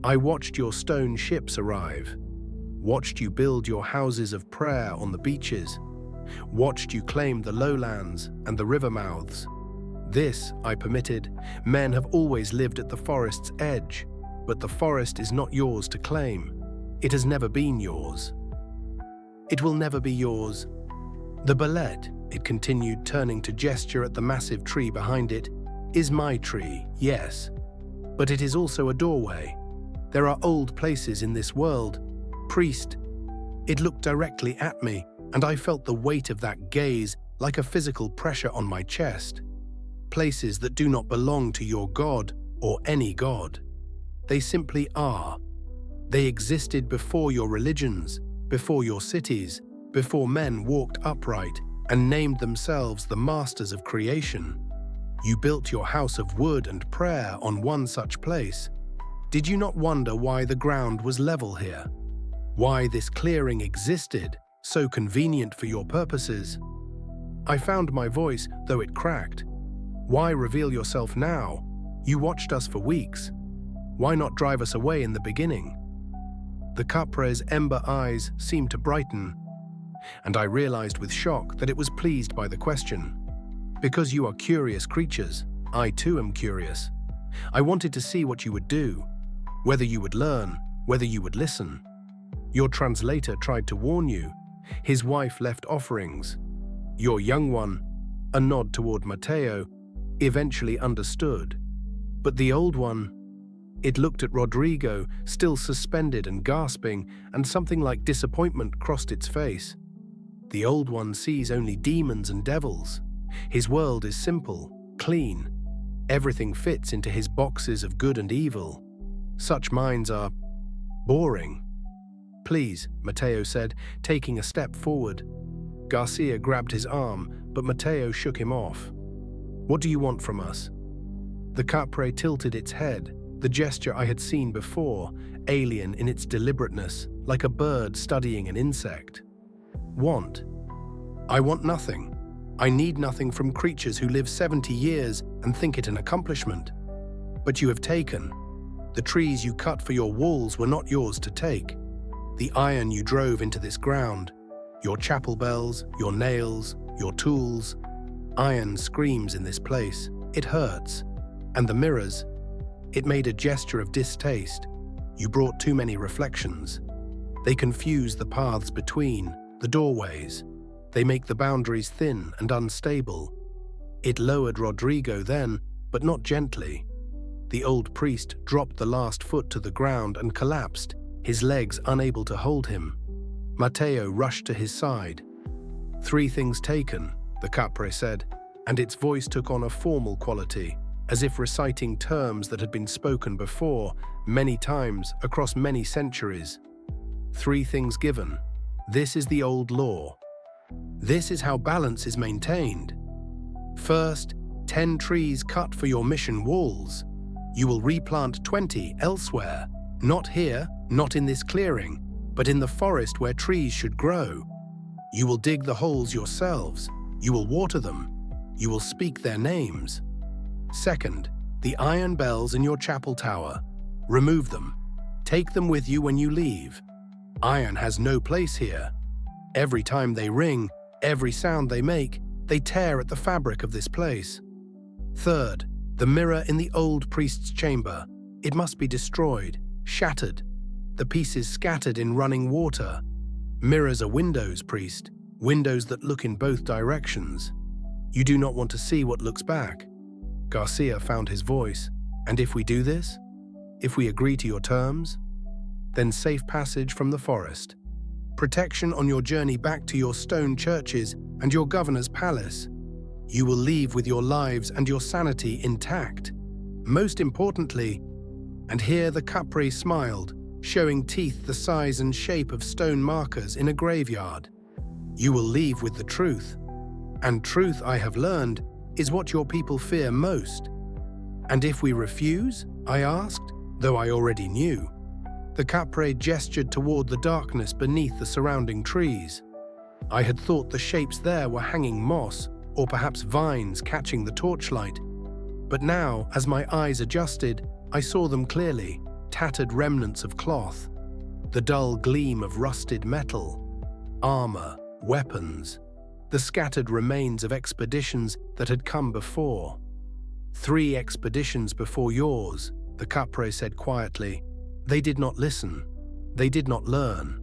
A: I watched your stone ships arrive, watched you build your houses of prayer on the beaches, watched you claim the lowlands and the river mouths. This, I permitted, men have always lived at the forest's edge, but the forest is not yours to claim. It has never been yours. It will never be yours. The ballet, it continued, turning to gesture at the massive tree behind it, is my tree, yes. But it is also a doorway. There are old places in this world. Priest. It looked directly at me, and I felt the weight of that gaze like a physical pressure on my chest. Places that do not belong to your God or any God. They simply are. They existed before your religions, before your cities, before men walked upright and named themselves the masters of creation. You built your house of wood and prayer on one such place. Did you not wonder why the ground was level here? Why this clearing existed, so convenient for your purposes? I found my voice, though it cracked. Why reveal yourself now? You watched us for weeks. Why not drive us away in the beginning? The Kapre's ember eyes seemed to brighten, and I realized with shock that it was pleased by the question. Because you are curious creatures, I too am curious. I wanted to see what you would do, whether you would learn, whether you would listen. Your translator tried to warn you. His wife left offerings. Your young one, a nod toward Mateo, eventually understood. But the old one, it looked at Rodrigo, still suspended and gasping, and something like disappointment crossed its face. The old one sees only demons and devils. His world is simple, clean. Everything fits into his boxes of good and evil. Such minds are boring. Please, Mateo said, taking a step forward. Garcia grabbed his arm, but Mateo shook him off. What do you want from us? The Kapre tilted its head, the gesture I had seen before, alien in its deliberateness, like a bird studying an insect. Want? I want nothing. I need nothing from creatures who live 70 years and think it an accomplishment. But you have taken. The trees you cut for your walls were not yours to take. The iron you drove into this ground, your chapel bells, your nails, your tools. Iron screams in this place. It hurts. And the mirrors, it made a gesture of distaste. You brought too many reflections. They confuse the paths between, the doorways. They make the boundaries thin and unstable. It lowered Rodrigo then, but not gently. The old priest dropped the last foot to the ground and collapsed, his legs unable to hold him. Mateo rushed to his side. 3 things taken, the Kapre said, and its voice took on a formal quality, as if reciting terms that had been spoken before, many times, across many centuries. 3 things given. This is the old law. This is how balance is maintained. First, 10 trees cut for your mission walls. You will replant 20 elsewhere, not here, not in this clearing, but in the forest where trees should grow. You will dig the holes yourselves. You will water them. You will speak their names. Second, the iron bells in your chapel tower. Remove them. Take them with you when you leave. Iron has no place here. Every time they ring, every sound they make, they tear at the fabric of this place. Third, the mirror in the old priest's chamber. It must be destroyed, shattered, the pieces scattered in running water. Mirrors are windows, priest, windows that look in both directions. You do not want to see what looks back. Garcia found his voice. And if we do this? If we agree to your terms? Then safe passage from the forest. Protection on your journey back to your stone churches and your governor's palace. You will leave with your lives and your sanity intact. Most importantly, and here the Kapre smiled, showing teeth the size and shape of stone markers in a graveyard. You will leave with the truth. And truth, I have learned, is what your people fear most. And if we refuse? I asked, though I already knew. The Kapre gestured toward the darkness beneath the surrounding trees. I had thought the shapes there were hanging moss, or perhaps vines catching the torchlight. But now, as my eyes adjusted, I saw them clearly, tattered remnants of cloth, the dull gleam of rusted metal, armor, weapons, the scattered remains of expeditions that had come before. 3 expeditions before yours, the Kapre said quietly. They did not listen. They did not learn.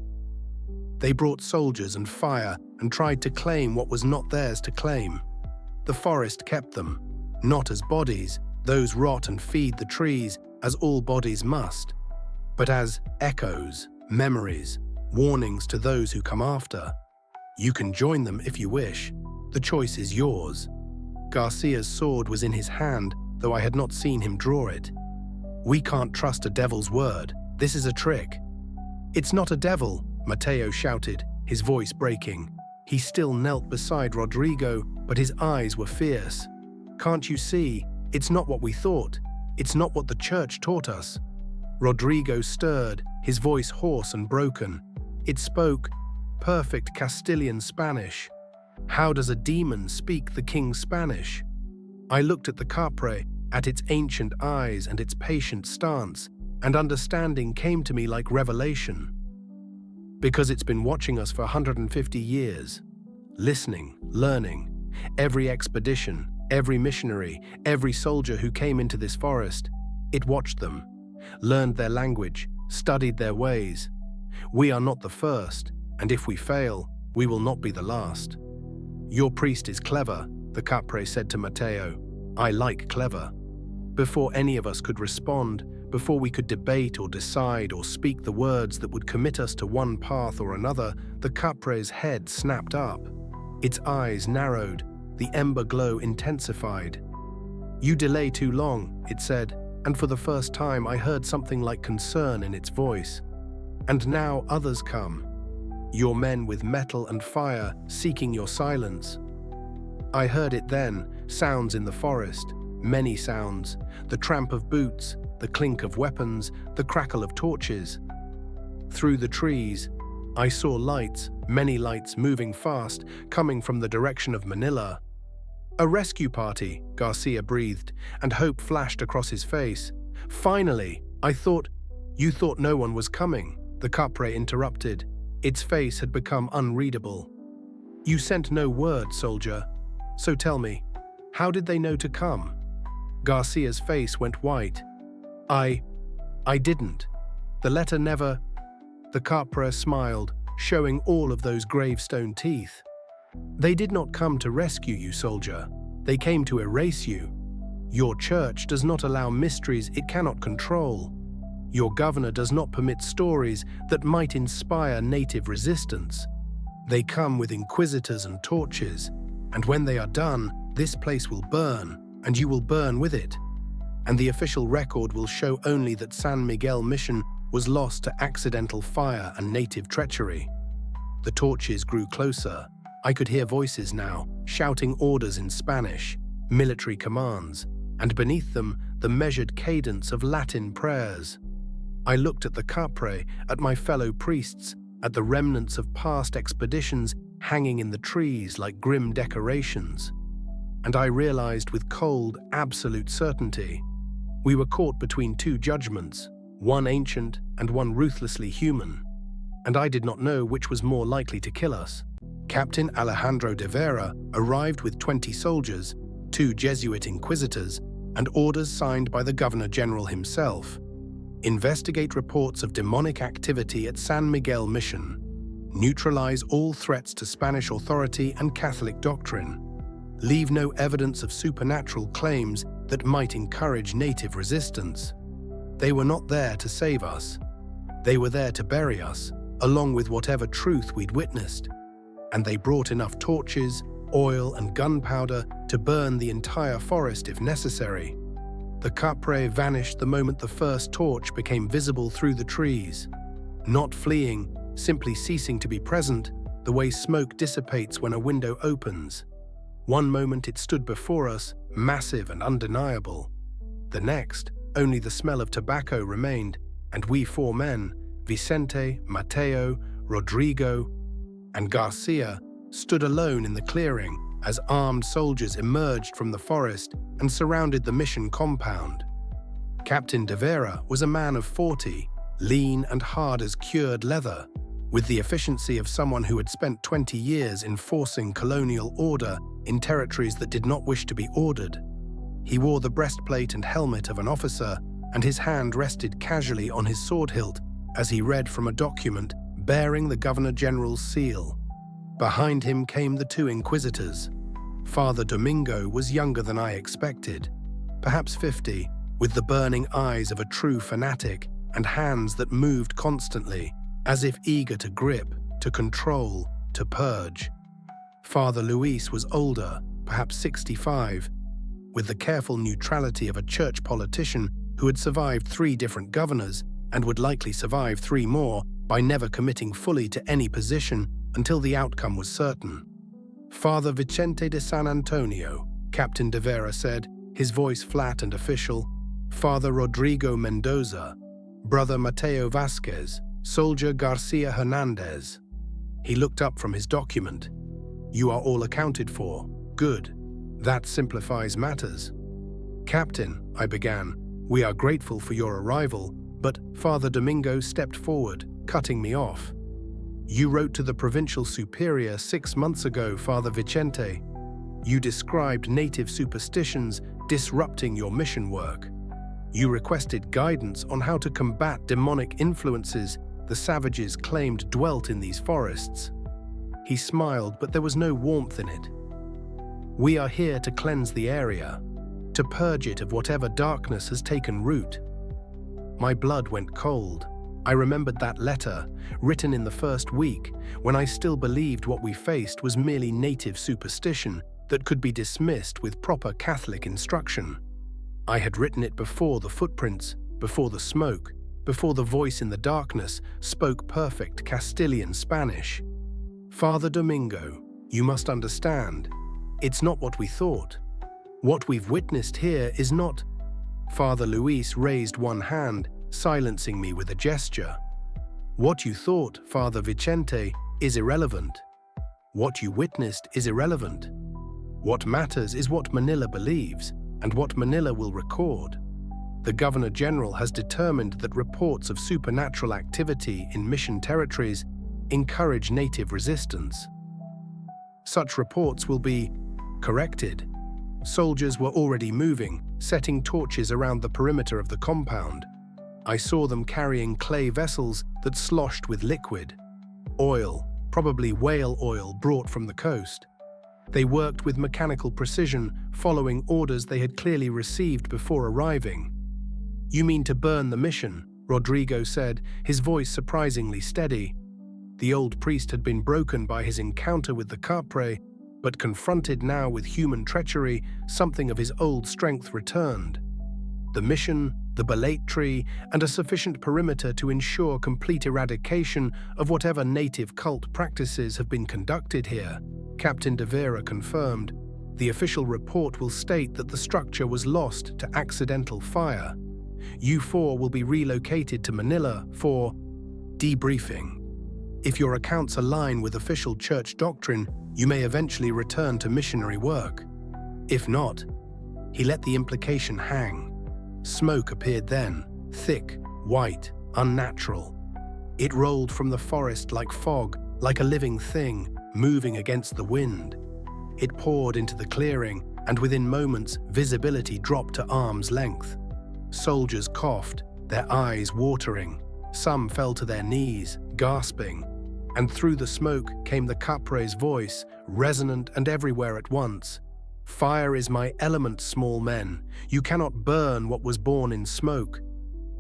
A: They brought soldiers and fire and tried to claim what was not theirs to claim. The forest kept them, not as bodies, those rot and feed the trees as all bodies must, but as echoes, memories, warnings to those who come after. You can join them if you wish. The choice is yours. Garcia's sword was in his hand, though I had not seen him draw it. We can't trust a devil's word. This is a trick. It's not a devil, Mateo shouted, his voice breaking. He still knelt beside Rodrigo, but his eyes were fierce. Can't you see? It's not what we thought. It's not what the church taught us. Rodrigo stirred, his voice hoarse and broken. It spoke perfect Castilian Spanish. How does a demon speak the king's Spanish? I looked at the Kapre, at its ancient eyes and its patient stance, and understanding came to me like revelation. Because it's been watching us for 150 years. Listening, learning. Every expedition, every missionary, every soldier who came into this forest, it watched them, learned their language, studied their ways. We are not the first, and if we fail, we will not be the last. Your priest is clever, the Kapre said to Mateo. I like clever. Before any of us could respond, before we could debate or decide or speak the words that would commit us to one path or another, the Kapre's head snapped up. Its eyes narrowed, the ember glow intensified. You delay too long, it said, and for the first time I heard something like concern in its voice. And now others come. Your men with metal and fire seeking your silence. I heard it then, sounds in the forest, many sounds, the tramp of boots, the clink of weapons, the crackle of torches. Through the trees, I saw lights, many lights moving fast, coming from the direction of Manila. A rescue party, Garcia breathed, and hope flashed across his face. Finally, I thought, you thought no one was coming, the Kapre interrupted. Its face had become unreadable. You sent no word, soldier. So tell me, how did they know to come? Garcia's face went white. I didn't. The letter never... The Kapre smiled, showing all of those gravestone teeth. They did not come to rescue you, soldier. They came to erase you. Your church does not allow mysteries it cannot control. Your governor does not permit stories that might inspire native resistance. They come with inquisitors and torches, and when they are done, this place will burn, and you will burn with it. And the official record will show only that San Miguel mission was lost to accidental fire and native treachery. The torches grew closer. I could hear voices now, shouting orders in Spanish, military commands, and beneath them, the measured cadence of Latin prayers. I looked at the Kapre, at my fellow priests, at the remnants of past expeditions hanging in the trees like grim decorations. and I realized with cold, absolute certainty. We were caught between two judgments, one ancient and one ruthlessly human, and I did not know which was more likely to kill us. Captain Alejandro de Vera arrived with 20 soldiers, 2 Jesuit inquisitors, and orders signed by the Governor-General himself. Investigate reports of demonic activity at San Miguel Mission. Neutralize all threats to Spanish authority and Catholic doctrine. Leave no evidence of supernatural claims that might encourage native resistance. They were not there to save us. They were there to bury us, along with whatever truth we'd witnessed. And they brought enough torches, oil, and gunpowder to burn the entire forest if necessary. The Kapre vanished the moment the first torch became visible through the trees. Not fleeing, simply ceasing to be present, the way smoke dissipates when a window opens. One moment it stood before us, massive and undeniable. The next, only the smell of tobacco remained, and we 4 men, Vicente, Mateo, Rodrigo, and Garcia, stood alone in the clearing as armed soldiers emerged from the forest and surrounded the mission compound. Captain de Vera was a man of 40, lean and hard as cured leather, with the efficiency of someone who had spent 20 years enforcing colonial order in territories that did not wish to be ordered. He wore the breastplate and helmet of an officer, and his hand rested casually on his sword hilt as he read from a document bearing the Governor-General's seal. Behind him came the 2 inquisitors. Father Domingo was younger than I expected, perhaps 50, with the burning eyes of a true fanatic and hands that moved constantly, as if eager to grip, to control, to purge. Father Luis was older, perhaps 65, with the careful neutrality of a church politician who had survived 3 different governors and would likely survive 3 more by never committing fully to any position until the outcome was certain. Father Vicente de San Antonio, Captain de Vera said, his voice flat and official. Father Rodrigo Mendoza, Brother Mateo Vasquez, Soldier Garcia Hernandez. He looked up from his document. You are all accounted for. Good. That simplifies matters. Captain, I began, we are grateful for your arrival, but Father Domingo stepped forward, cutting me off. You wrote to the provincial superior 6 months ago, Father Vicente. You described native superstitions disrupting your mission work. You requested guidance on how to combat demonic influences the savages claimed dwelt in these forests. He smiled, but there was no warmth in it. We are here to cleanse the area, to purge it of whatever darkness has taken root. My blood went cold. I remembered that letter, written in the first week, when I still believed what we faced was merely native superstition that could be dismissed with proper Catholic instruction. I had written it before the footprints, before the smoke, before the voice in the darkness spoke perfect Castilian Spanish. Father Domingo, you must understand, it's not what we thought. What we've witnessed here is not... Father Luis raised one hand, silencing me with a gesture. What you thought, Father Vicente, is irrelevant. What you witnessed is irrelevant. What matters is what Manila believes, and what Manila will record. The Governor-General has determined that reports of supernatural activity in mission territories encourage native resistance. Such reports will be corrected. Soldiers were already moving, setting torches around the perimeter of the compound. I saw them carrying clay vessels that sloshed with liquid. Oil, probably whale oil brought from the coast. They worked with mechanical precision, following orders they had clearly received before arriving. You mean to burn the mission, Rodrigo said, his voice surprisingly steady. The old priest had been broken by his encounter with the Kapre, but confronted now with human treachery, something of his old strength returned. The mission, the belate tree, and a sufficient perimeter to ensure complete eradication of whatever native cult practices have been conducted here, Captain de Vera confirmed. The official report will state that the structure was lost to accidental fire. You 4 will be relocated to Manila for debriefing. If your accounts align with official church doctrine, you may eventually return to missionary work. If not, he let the implication hang. Smoke appeared then, thick, white, unnatural. It rolled from the forest like fog, like a living thing, moving against the wind. It poured into the clearing, and within moments, visibility dropped to arm's length. Soldiers coughed, their eyes watering. Some fell to their knees, gasping. And through the smoke came the Kapre's voice, resonant and everywhere at once. "Fire is my element, small men. You cannot burn what was born in smoke."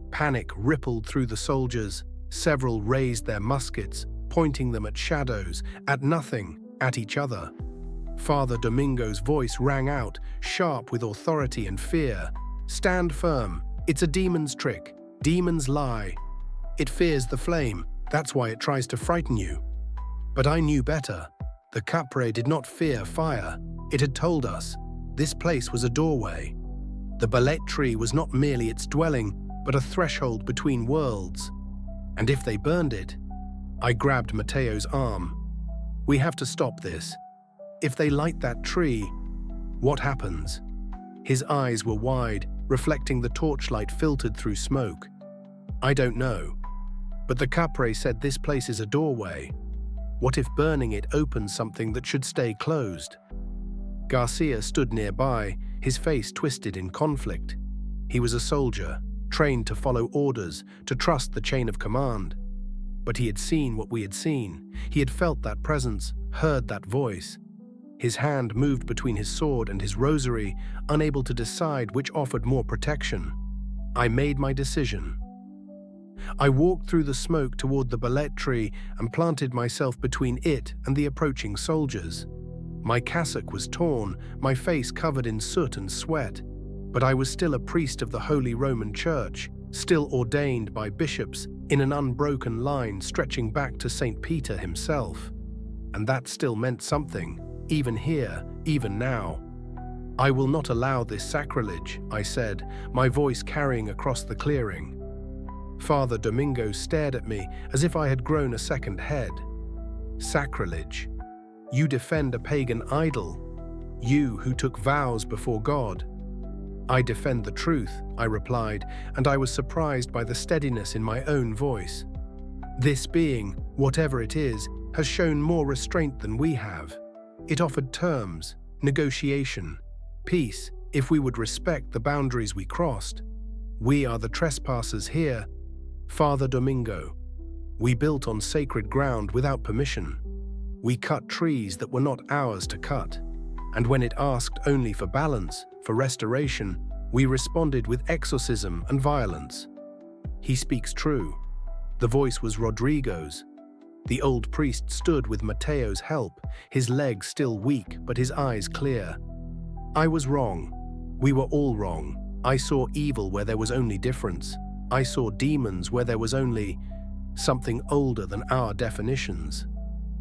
A: Panic rippled through the soldiers. Several raised their muskets, pointing them at shadows, at nothing, at each other. Father Domingo's voice rang out, sharp with authority and fear. "Stand firm. It's a demon's trick. Demons lie. It fears the flame. That's why it tries to frighten you." But I knew better. The Kapre did not fear fire. It had told us. This place was a doorway. The balete tree was not merely its dwelling, but a threshold between worlds. And if they burned it, I grabbed Mateo's arm. "We have to stop this. If they light that tree, what happens?" His eyes were wide, reflecting the torchlight filtered through smoke. "I don't know. But the Kapre said this place is a doorway. What if burning it opens something that should stay closed?" Garcia stood nearby, his face twisted in conflict. He was a soldier, trained to follow orders, to trust the chain of command. But he had seen what we had seen. He had felt that presence, heard that voice. His hand moved between his sword and his rosary, unable to decide which offered more protection. I made my decision. I walked through the smoke toward the balete tree and planted myself between it and the approaching soldiers. My cassock was torn, my face covered in soot and sweat, but I was still a priest of the Holy Roman Church, still ordained by bishops in an unbroken line stretching back to St. Peter himself. And that still meant something, even here, even now. "I will not allow this sacrilege," I said, my voice carrying across the clearing. Father Domingo stared at me as if I had grown a second head. "Sacrilege? You defend a pagan idol? You who took vows before God?" "I defend the truth," I replied, and I was surprised by the steadiness in my own voice. "This being, whatever it is, has shown more restraint than we have. It offered terms, negotiation, peace, if we would respect the boundaries we crossed. We are the trespassers here. Father Domingo, we built on sacred ground without permission. We cut trees that were not ours to cut. And when it asked only for balance, for restoration, we responded with exorcism and violence." He speaks true. The voice was Rodrigo's. The old priest stood with Mateo's help, his legs still weak but his eyes clear. "I was wrong. We were all wrong. I saw evil where there was only difference. I saw demons where there was only something older than our definitions.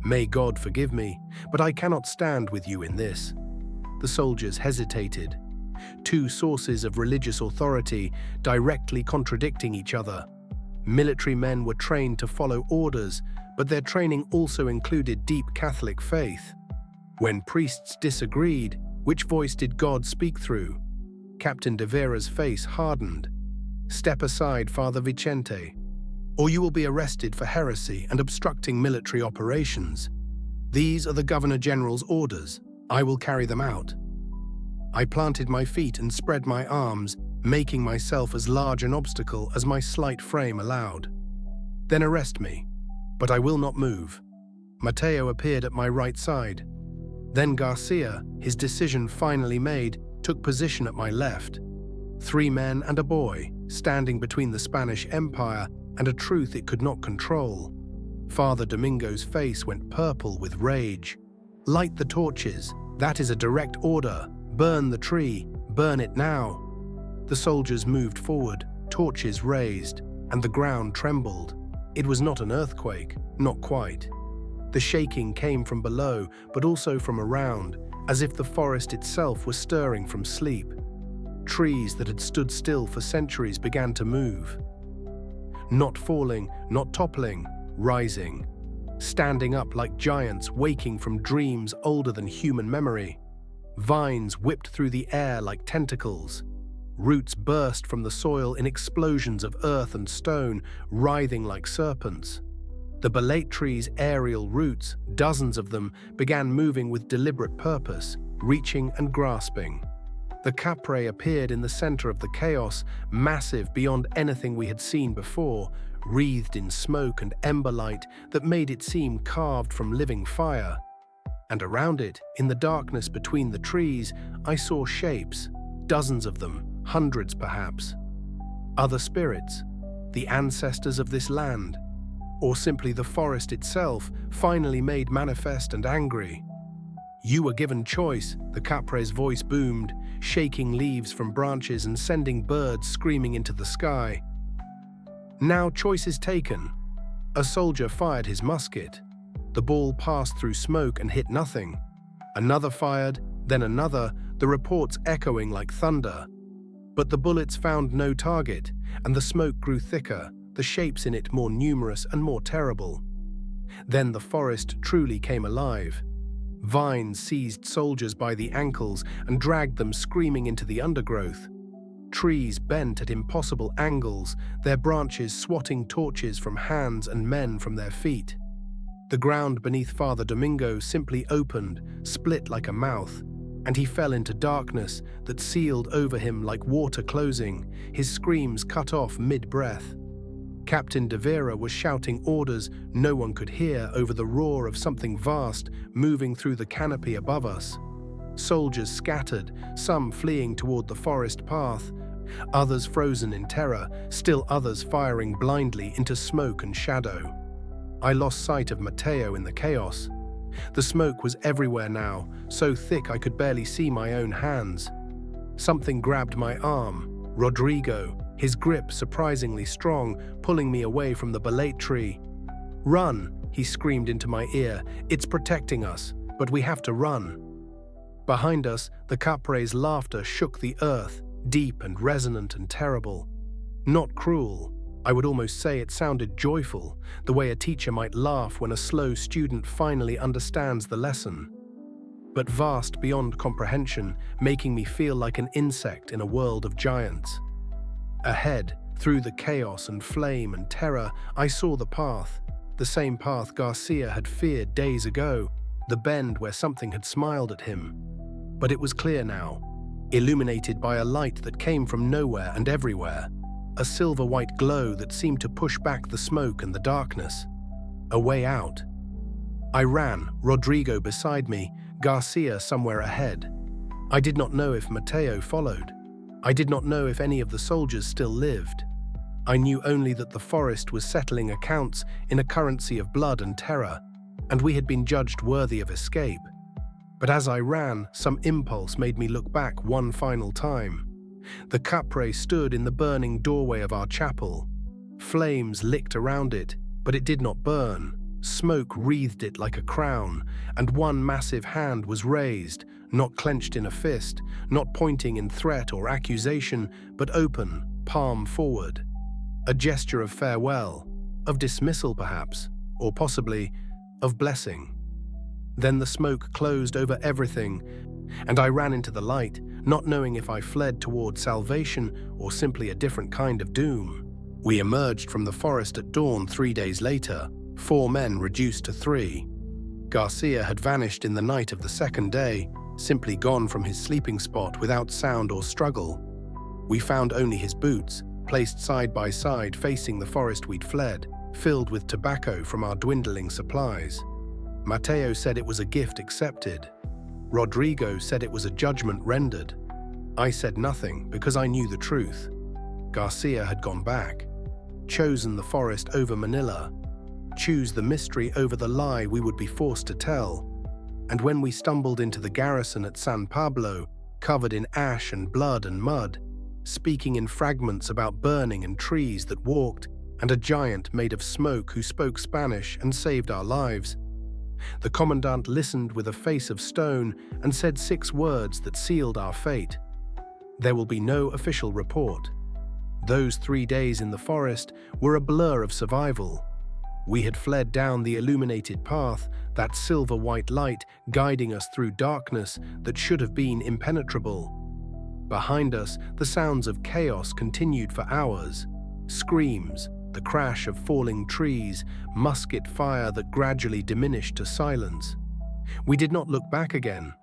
A: May God forgive me, but I cannot stand with you in this." The soldiers hesitated. Two sources of religious authority directly contradicting each other. Military men were trained to follow orders, but their training also included deep Catholic faith. When priests disagreed, which voice did God speak through? Captain de Vera's face hardened. "Step aside, Father Vicente, or you will be arrested for heresy and obstructing military operations. These are the Governor General's orders. I will carry them out." I planted my feet and spread my arms, making myself as large an obstacle as my slight frame allowed. "Then arrest me, but I will not move." Mateo appeared at my right side. Then Garcia, his decision finally made, took position at my left. 3 men and a boy, standing between the Spanish Empire and a truth it could not control. Father Domingo's face went purple with rage. "Light the torches. That is a direct order. Burn the tree. Burn it now." The soldiers moved forward, torches raised, and the ground trembled. It was not an earthquake, not quite. The shaking came from below, but also from around, as if the forest itself was stirring from sleep. Trees that had stood still for centuries began to move. Not falling, not toppling, rising. Standing up like giants waking from dreams older than human memory. Vines whipped through the air like tentacles. Roots burst from the soil in explosions of earth and stone, writhing like serpents. The bolete tree's aerial roots, dozens of them, began moving with deliberate purpose, reaching and grasping. The Kapre appeared in the center of the chaos, massive beyond anything we had seen before, wreathed in smoke and ember light that made it seem carved from living fire. And around it, in the darkness between the trees, I saw shapes, dozens of them, hundreds perhaps. Other spirits, the ancestors of this land, or simply the forest itself, finally made manifest and angry. "You were given choice," the Kapre's voice boomed, shaking leaves from branches and sending birds screaming into the sky. "Now choice is taken." A soldier fired his musket. The ball passed through smoke and hit nothing. Another fired, then another, the reports echoing like thunder. But the bullets found no target, and the smoke grew thicker, the shapes in it more numerous and more terrible. Then the forest truly came alive. Vines seized soldiers by the ankles and dragged them screaming into the undergrowth. Trees bent at impossible angles, their branches swatting torches from hands and men from their feet. The ground beneath Father Domingo simply opened, split like a mouth, and he fell into darkness that sealed over him like water closing, his screams cut off mid-breath. Captain de Vera was shouting orders no one could hear over the roar of something vast moving through the canopy above us. Soldiers scattered, some fleeing toward the forest path, others frozen in terror, still others firing blindly into smoke and shadow. I lost sight of Mateo in the chaos. The smoke was everywhere now, so thick I could barely see my own hands. Something grabbed my arm. Rodrigo, his grip surprisingly strong, pulling me away from the bolete tree. "Run!" he screamed into my ear. "It's protecting us, but we have to run." Behind us, the Kapre's laughter shook the earth, deep and resonant and terrible. Not cruel. I would almost say it sounded joyful, the way a teacher might laugh when a slow student finally understands the lesson. But vast beyond comprehension, making me feel like an insect in a world of giants. Ahead, through the chaos and flame and terror, I saw the path, the same path Garcia had feared days ago, the bend where something had smiled at him. But it was clear now, illuminated by a light that came from nowhere and everywhere, a silver-white glow that seemed to push back the smoke and the darkness. A way out. I ran, Rodrigo beside me, Garcia somewhere ahead. I did not know if Mateo followed. I did not know if any of the soldiers still lived. I knew only that the forest was settling accounts in a currency of blood and terror, and we had been judged worthy of escape. But as I ran, some impulse made me look back one final time. The Kapre stood in the burning doorway of our chapel. Flames licked around it, but it did not burn. Smoke wreathed it like a crown, and one massive hand was raised, not clenched in a fist, not pointing in threat or accusation, but open, palm forward. A gesture of farewell, of dismissal perhaps, or possibly of blessing. Then the smoke closed over everything, and I ran into the light, not knowing if I fled toward salvation or simply a different kind of doom. We emerged from the forest at dawn 3 days later, 4 men reduced to 3. Garcia had vanished in the night of the second day, simply gone from his sleeping spot without sound or struggle. We found only his boots, placed side by side facing the forest we'd fled, filled with tobacco from our dwindling supplies. Mateo said it was a gift accepted. Rodrigo said it was a judgment rendered. I said nothing because I knew the truth. Garcia had gone back, chosen the forest over Manila, choose the mystery over the lie we would be forced to tell. And when we stumbled into the garrison at San Pablo, covered in ash and blood and mud, speaking in fragments about burning and trees that walked, and a giant made of smoke who spoke Spanish and saved our lives, the commandant listened with a face of stone and said 6 words that sealed our fate. There will be no official report. Those 3 days in the forest were a blur of survival. We had fled down the illuminated path, that silver-white light guiding us through darkness that should have been impenetrable. Behind us, the sounds of chaos continued for hours. Screams, the crash of falling trees, musket fire that gradually diminished to silence. We did not look back again.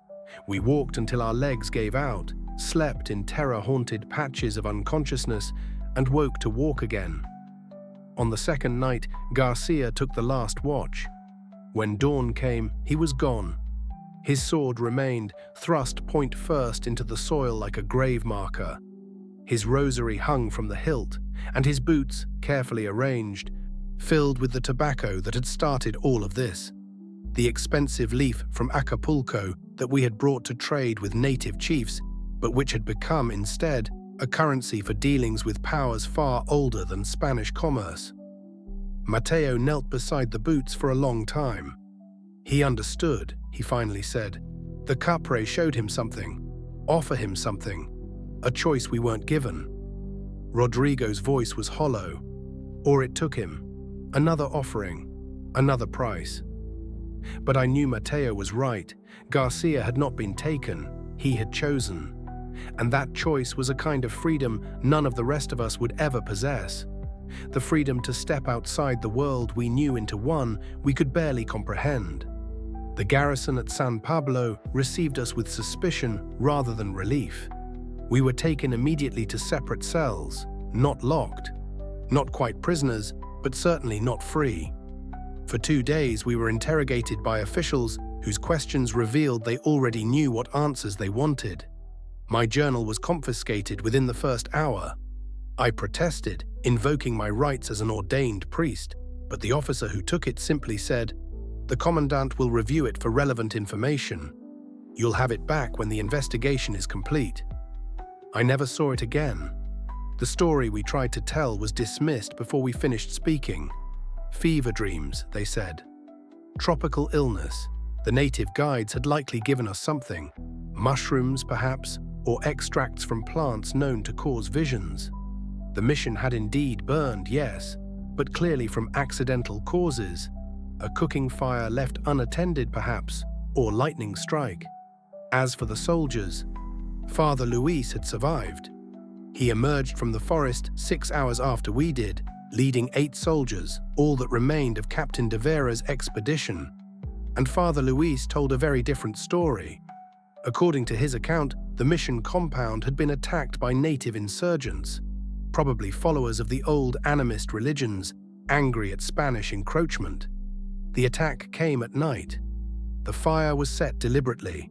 A: We walked until our legs gave out, slept in terror-haunted patches of unconsciousness, and woke to walk again. On the second night, Garcia took the last watch. When dawn came, he was gone. His sword remained, thrust point first into the soil like a grave marker. His rosary hung from the hilt, and his boots, carefully arranged, filled with the tobacco that had started all of this. The expensive leaf from Acapulco that we had brought to trade with native chiefs, but which had become, instead, a currency for dealings with powers far older than Spanish commerce. Mateo knelt beside the boots for a long time. He understood, he finally said. The Kapre showed him something, offer him something, a choice we weren't given. Rodrigo's voice was hollow. Or it took him. Another offering, another price. But I knew Mateo was right. Garcia had not been taken, he had chosen. And that choice was a kind of freedom none of the rest of us would ever possess. The freedom to step outside the world we knew into one we could barely comprehend. The garrison at San Pablo received us with suspicion rather than relief. We were taken immediately to separate cells, not locked. Not quite prisoners, but certainly not free. For 2 days we were interrogated by officials whose questions revealed they already knew what answers they wanted. My journal was confiscated within the first hour. I protested, invoking my rights as an ordained priest, but the officer who took it simply said, "The commandant will review it for relevant information. You'll have it back when the investigation is complete." I never saw it again. The story we tried to tell was dismissed before we finished speaking. Fever dreams, they said. Tropical illness. The native guides had likely given us something. Mushrooms, perhaps, or extracts from plants known to cause visions. The mission had indeed burned, yes, but clearly from accidental causes. A cooking fire left unattended, perhaps, or lightning strike. As for the soldiers, Father Luis had survived. He emerged from the forest 6 hours after we did, leading 8 soldiers, all that remained of Captain de Vera's expedition. And Father Luis told a very different story. According to his account, the mission compound had been attacked by native insurgents, probably followers of the old animist religions, angry at Spanish encroachment. The attack came at night. The fire was set deliberately.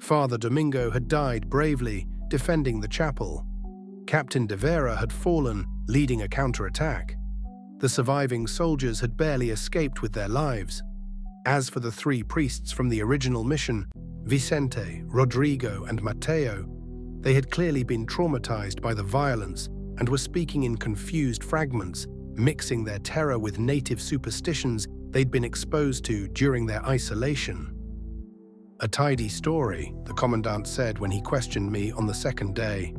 A: Father Domingo had died bravely, defending the chapel. Captain de Vera had fallen, leading a counterattack. The surviving soldiers had barely escaped with their lives. As for the 3 priests from the original mission, Vicente, Rodrigo, and Mateo, they had clearly been traumatized by the violence and were speaking in confused fragments, mixing their terror with native superstitions they'd been exposed to during their isolation. A tidy story, the commandant said when he questioned me on the second day.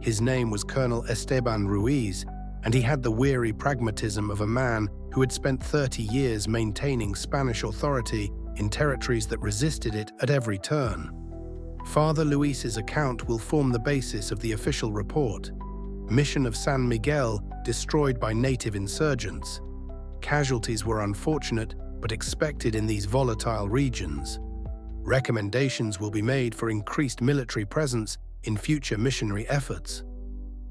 A: His name was Colonel Esteban Ruiz, and he had the weary pragmatism of a man who had spent 30 years maintaining Spanish authority in territories that resisted it at every turn. Father Luis's account will form the basis of the official report. Mission of San Miguel destroyed by native insurgents. Casualties were unfortunate, but expected in these volatile regions. Recommendations will be made for increased military presence in future missionary efforts.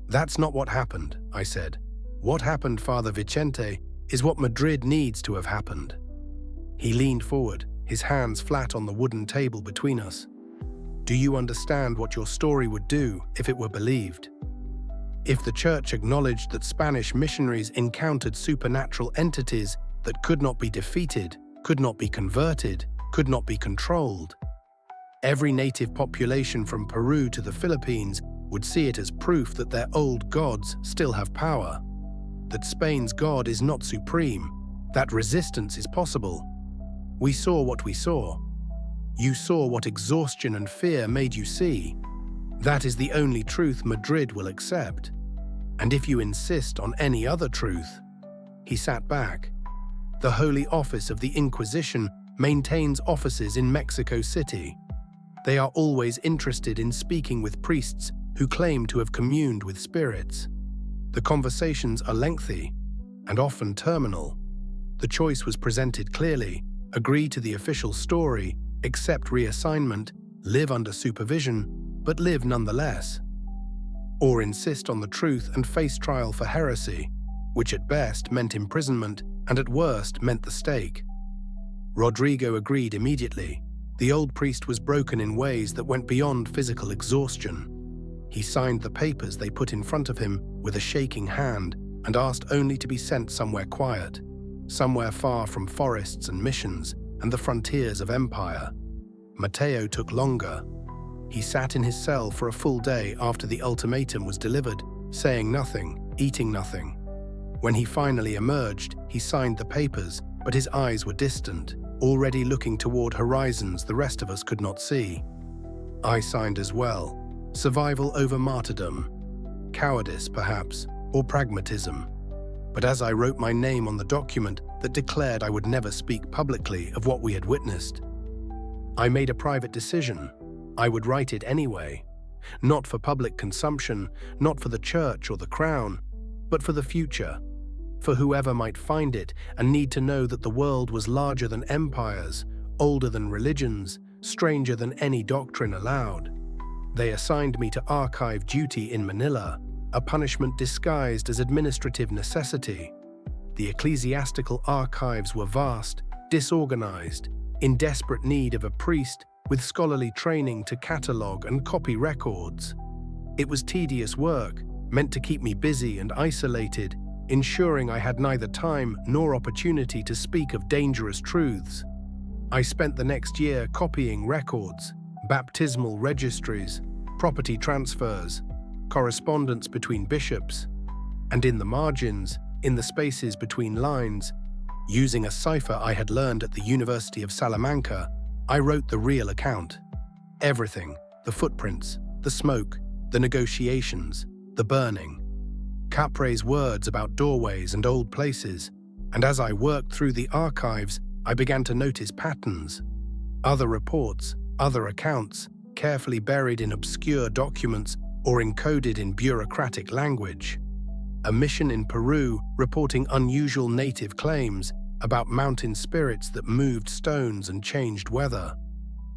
A: That's not what happened, I said. What happened, Father Vicente, is what Madrid needs to have happened. He leaned forward, his hands flat on the wooden table between us. Do you understand what your story would do if it were believed? If the Church acknowledged that Spanish missionaries encountered supernatural entities that could not be defeated, could not be converted, could not be controlled, every native population from Peru to the Philippines would see it as proof that their old gods still have power, that Spain's God is not supreme, that resistance is possible. We saw what we saw. You saw what exhaustion and fear made you see. That is the only truth Madrid will accept. And if you insist on any other truth, he sat back. The Holy Office of the Inquisition maintains offices in Mexico City. They are always interested in speaking with priests who claim to have communed with spirits. The conversations are lengthy and often terminal. The choice was presented clearly: agree to the official story, accept reassignment, live under supervision, but live nonetheless. Or insist on the truth and face trial for heresy, which at best meant imprisonment and at worst meant the stake. Rodrigo agreed immediately. The old priest was broken in ways that went beyond physical exhaustion. He signed the papers they put in front of him with a shaking hand and asked only to be sent somewhere quiet, somewhere far from forests and missions and the frontiers of empire. Mateo took longer. He sat in his cell for a full day after the ultimatum was delivered, saying nothing, eating nothing. When he finally emerged, he signed the papers, but his eyes were distant, already looking toward horizons the rest of us could not see. I signed as well. Survival over martyrdom. Cowardice, perhaps, or pragmatism. But as I wrote my name on the document that declared I would never speak publicly of what we had witnessed, I made a private decision. I would write it anyway. Not for public consumption, not for the church or the crown, but for the future. For whoever might find it and need to know that the world was larger than empires, older than religions, stranger than any doctrine allowed. They assigned me to archive duty in Manila, a punishment disguised as administrative necessity. The ecclesiastical archives were vast, disorganized, in desperate need of a priest with scholarly training to catalogue and copy records. It was tedious work, meant to keep me busy and isolated, ensuring I had neither time nor opportunity to speak of dangerous truths. I spent the next year copying records, baptismal registries, property transfers, correspondence between bishops, and in the margins, in the spaces between lines, using a cipher I had learned at the University of Salamanca, I wrote the real account. Everything: the footprints, the smoke, the negotiations, the burning. Kapre's words about doorways and old places, and as I worked through the archives, I began to notice patterns. Other reports, other accounts, carefully buried in obscure documents or encoded in bureaucratic language. A mission in Peru reporting unusual native claims about mountain spirits that moved stones and changed weather.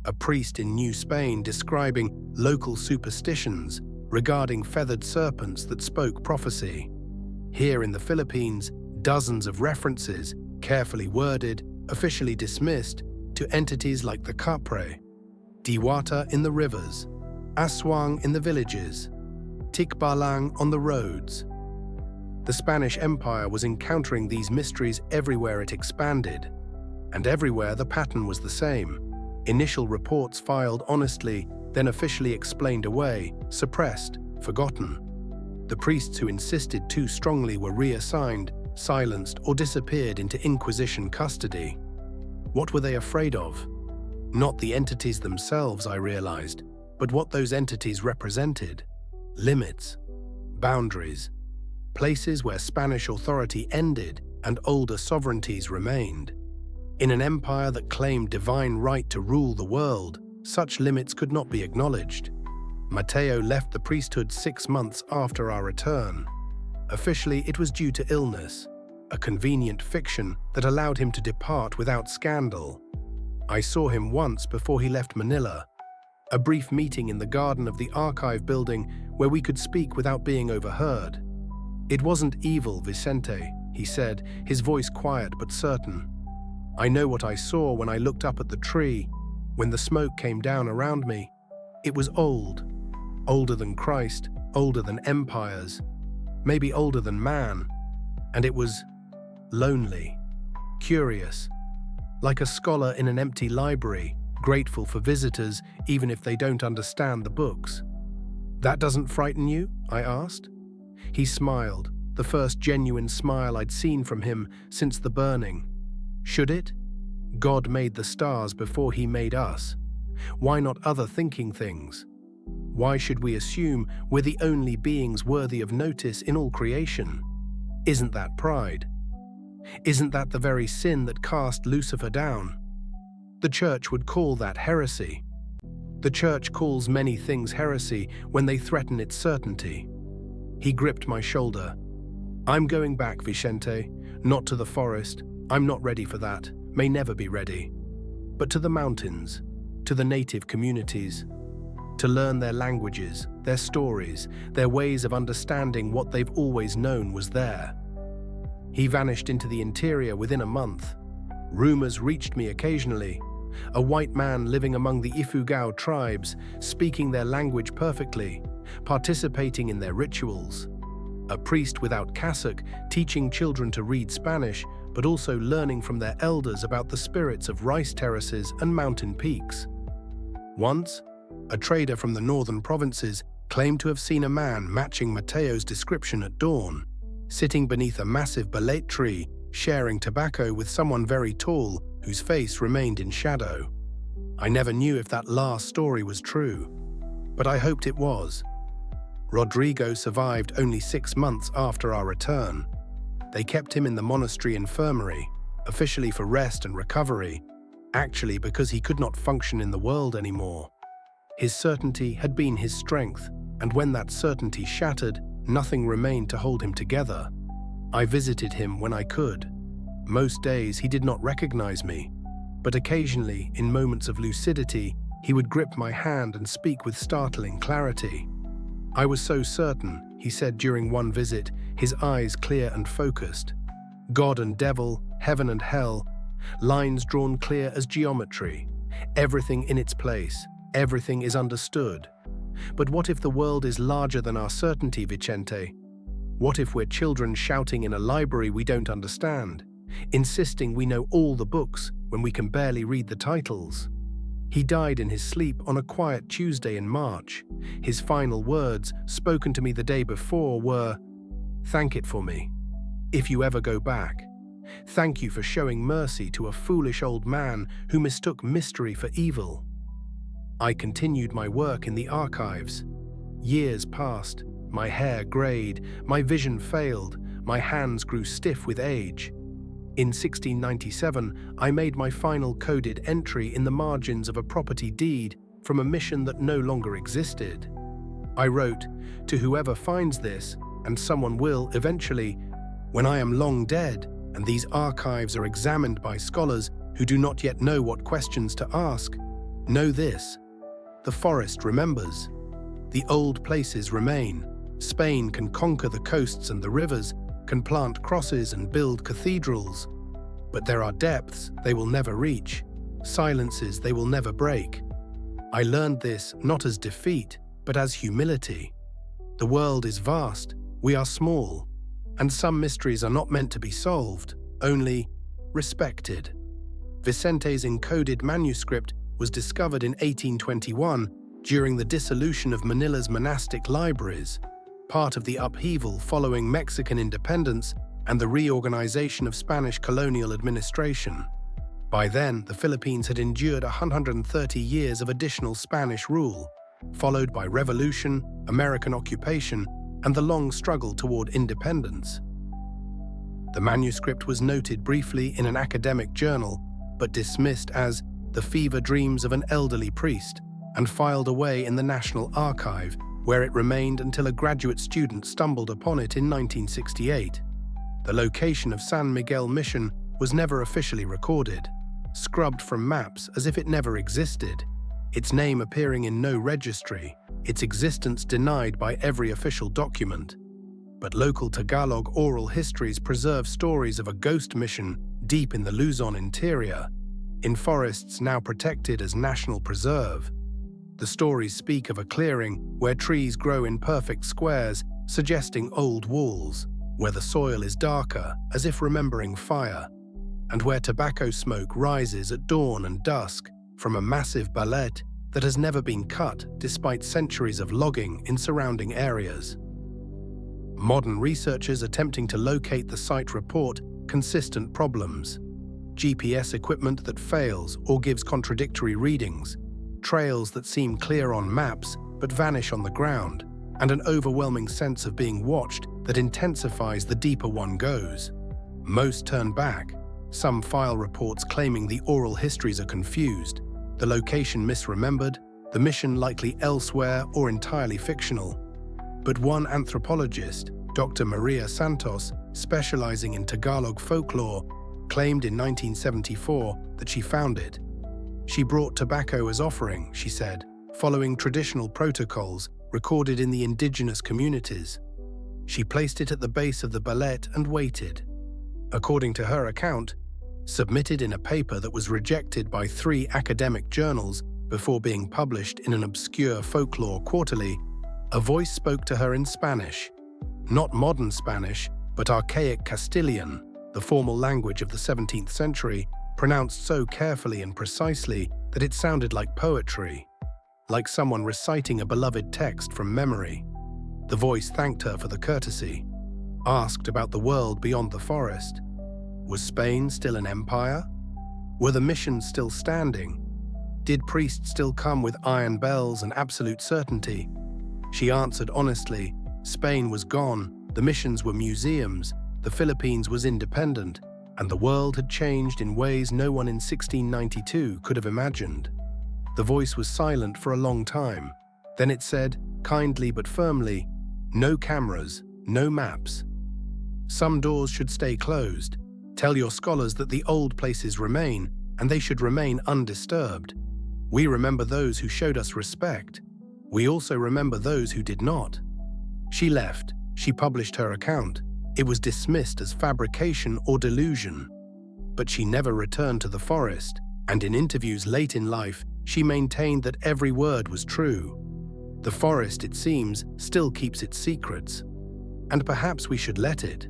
A: A priest in New Spain describing local superstitions regarding feathered serpents that spoke prophecy. Here in the Philippines, dozens of references, carefully worded, officially dismissed, to entities like the Kapre, Diwata in the rivers, Aswang in the villages, Tikbalang on the roads. The Spanish Empire was encountering these mysteries everywhere it expanded, and everywhere the pattern was the same. Initial reports filed honestly, then officially explained away, suppressed, forgotten. The priests who insisted too strongly were reassigned, silenced, or disappeared into Inquisition custody. What were they afraid of? Not the entities themselves, I realized, but what those entities represented. Limits, boundaries, places where Spanish authority ended and older sovereignties remained. In an empire that claimed divine right to rule the world, such limits could not be acknowledged. Mateo left the priesthood 6 months after our return. Officially, it was due to illness, a convenient fiction that allowed him to depart without scandal. I saw him once before he left Manila, a brief meeting in the garden of the archive building where we could speak without being overheard. "It wasn't evil, Vicente," he said, his voice quiet but certain. "I know what I saw when I looked up at the tree, when the smoke came down around me. It was old, older than Christ, older than empires, maybe older than man, and it was lonely, curious, like a scholar in an empty library, grateful for visitors even if they don't understand the books." "That doesn't frighten you?" I asked. He smiled, the first genuine smile I'd seen from him since the burning. "Should it? God made the stars before he made us. Why not other thinking things? Why should we assume we're the only beings worthy of notice in all creation? Isn't that pride?" Isn't that the very sin that cast Lucifer down? The Church would call that heresy. The Church calls many things heresy when they threaten its certainty. He gripped my shoulder. I'm going back, Vicente, not to the forest. I'm not ready for that, may never be ready. But to the mountains, to the native communities, to learn their languages, their stories, their ways of understanding what they've always known was there. He vanished into the interior within a month. Rumors reached me occasionally. A white man living among the Ifugao tribes, speaking their language perfectly, participating in their rituals. A priest without cassock, teaching children to read Spanish, but also learning from their elders about the spirits of rice terraces and mountain peaks. Once, a trader from the northern provinces claimed to have seen a man matching Mateo's description at dawn, sitting beneath a massive balete tree, sharing tobacco with someone very tall whose face remained in shadow. I never knew if that last story was true, but I hoped it was. Rodrigo survived only 6 months after our return. They kept him in the monastery infirmary, officially for rest and recovery, actually because he could not function in the world anymore. His certainty had been his strength, and when that certainty shattered, nothing remained to hold him together. I visited him when I could. Most days he did not recognize me, but occasionally, in moments of lucidity, he would grip my hand and speak with startling clarity. I was so certain, he said during one visit, his eyes clear and focused. God and devil, heaven and hell, lines drawn clear as geometry. Everything in its place, everything is understood. But what if the world is larger than our certainty, Vicente? What if we're children shouting in a library we don't understand, insisting we know all the books when we can barely read the titles? He died in his sleep on a quiet Tuesday in March. His final words, spoken to me the day before, were, "Thank it for me. If you ever go back, thank you for showing mercy to a foolish old man who mistook mystery for evil." I continued my work in the archives. Years passed, my hair grayed, my vision failed, my hands grew stiff with age. In 1697, I made my final coded entry in the margins of a property deed from a mission that no longer existed. I wrote, "To whoever finds this, and someone will eventually, when I am long dead, and these archives are examined by scholars who do not yet know what questions to ask, know this: the forest remembers. The old places remain. Spain can conquer the coasts and the rivers, can plant crosses and build cathedrals. But there are depths they will never reach, silences they will never break." I learned this not as defeat, but as humility. The world is vast, we are small, and some mysteries are not meant to be solved, only respected. Vicente's encoded manuscript was discovered in 1821 during the dissolution of Manila's monastic libraries, part of the upheaval following Mexican independence and the reorganization of Spanish colonial administration. By then, the Philippines had endured 130 years of additional Spanish rule, followed by revolution, American occupation, and the long struggle toward independence. The manuscript was noted briefly in an academic journal, but dismissed as the fever dreams of an elderly priest, and filed away in the National Archive, where it remained until a graduate student stumbled upon it in 1968. The location of San Miguel Mission was never officially recorded, scrubbed from maps as if it never existed, its name appearing in no registry, its existence denied by every official document. But local Tagalog oral histories preserve stories of a ghost mission deep in the Luzon interior, in forests now protected as national preserve. The stories speak of a clearing where trees grow in perfect squares, suggesting old walls, where the soil is darker, as if remembering fire, and where tobacco smoke rises at dawn and dusk from a massive balete that has never been cut despite centuries of logging in surrounding areas. Modern researchers attempting to locate the site report consistent problems: GPS equipment that fails or gives contradictory readings, trails that seem clear on maps but vanish on the ground, and an overwhelming sense of being watched that intensifies the deeper one goes. Most turn back, some file reports claiming the oral histories are confused, the location misremembered, the mission likely elsewhere or entirely fictional. But one anthropologist, Dr. Maria Santos, specializing in Tagalog folklore, claimed in 1974 that she found it. She brought tobacco as offering, she said, following traditional protocols recorded in the indigenous communities. She placed it at the base of the ballet and waited. According to her account, submitted in a paper that was rejected by 3 academic journals before being published in an obscure folklore quarterly, a voice spoke to her in Spanish. Not modern Spanish, but archaic Castilian, the formal language of the 17th century, pronounced so carefully and precisely that it sounded like poetry, like someone reciting a beloved text from memory. The voice thanked her for the courtesy, asked about the world beyond the forest. Was Spain still an empire? Were the missions still standing? Did priests still come with iron bells and absolute certainty? She answered honestly, Spain was gone, the missions were museums, the Philippines was independent, and the world had changed in ways no one in 1692 could have imagined. The voice was silent for a long time. Then it said, kindly but firmly, no cameras, no maps. Some doors should stay closed. Tell your scholars that the old places remain, and they should remain undisturbed. We remember those who showed us respect. We also remember those who did not. She left. She published her account. It was dismissed as fabrication or delusion. But she never returned to the forest, and in interviews late in life, she maintained that every word was true. The forest, it seems, still keeps its secrets. And perhaps we should let it.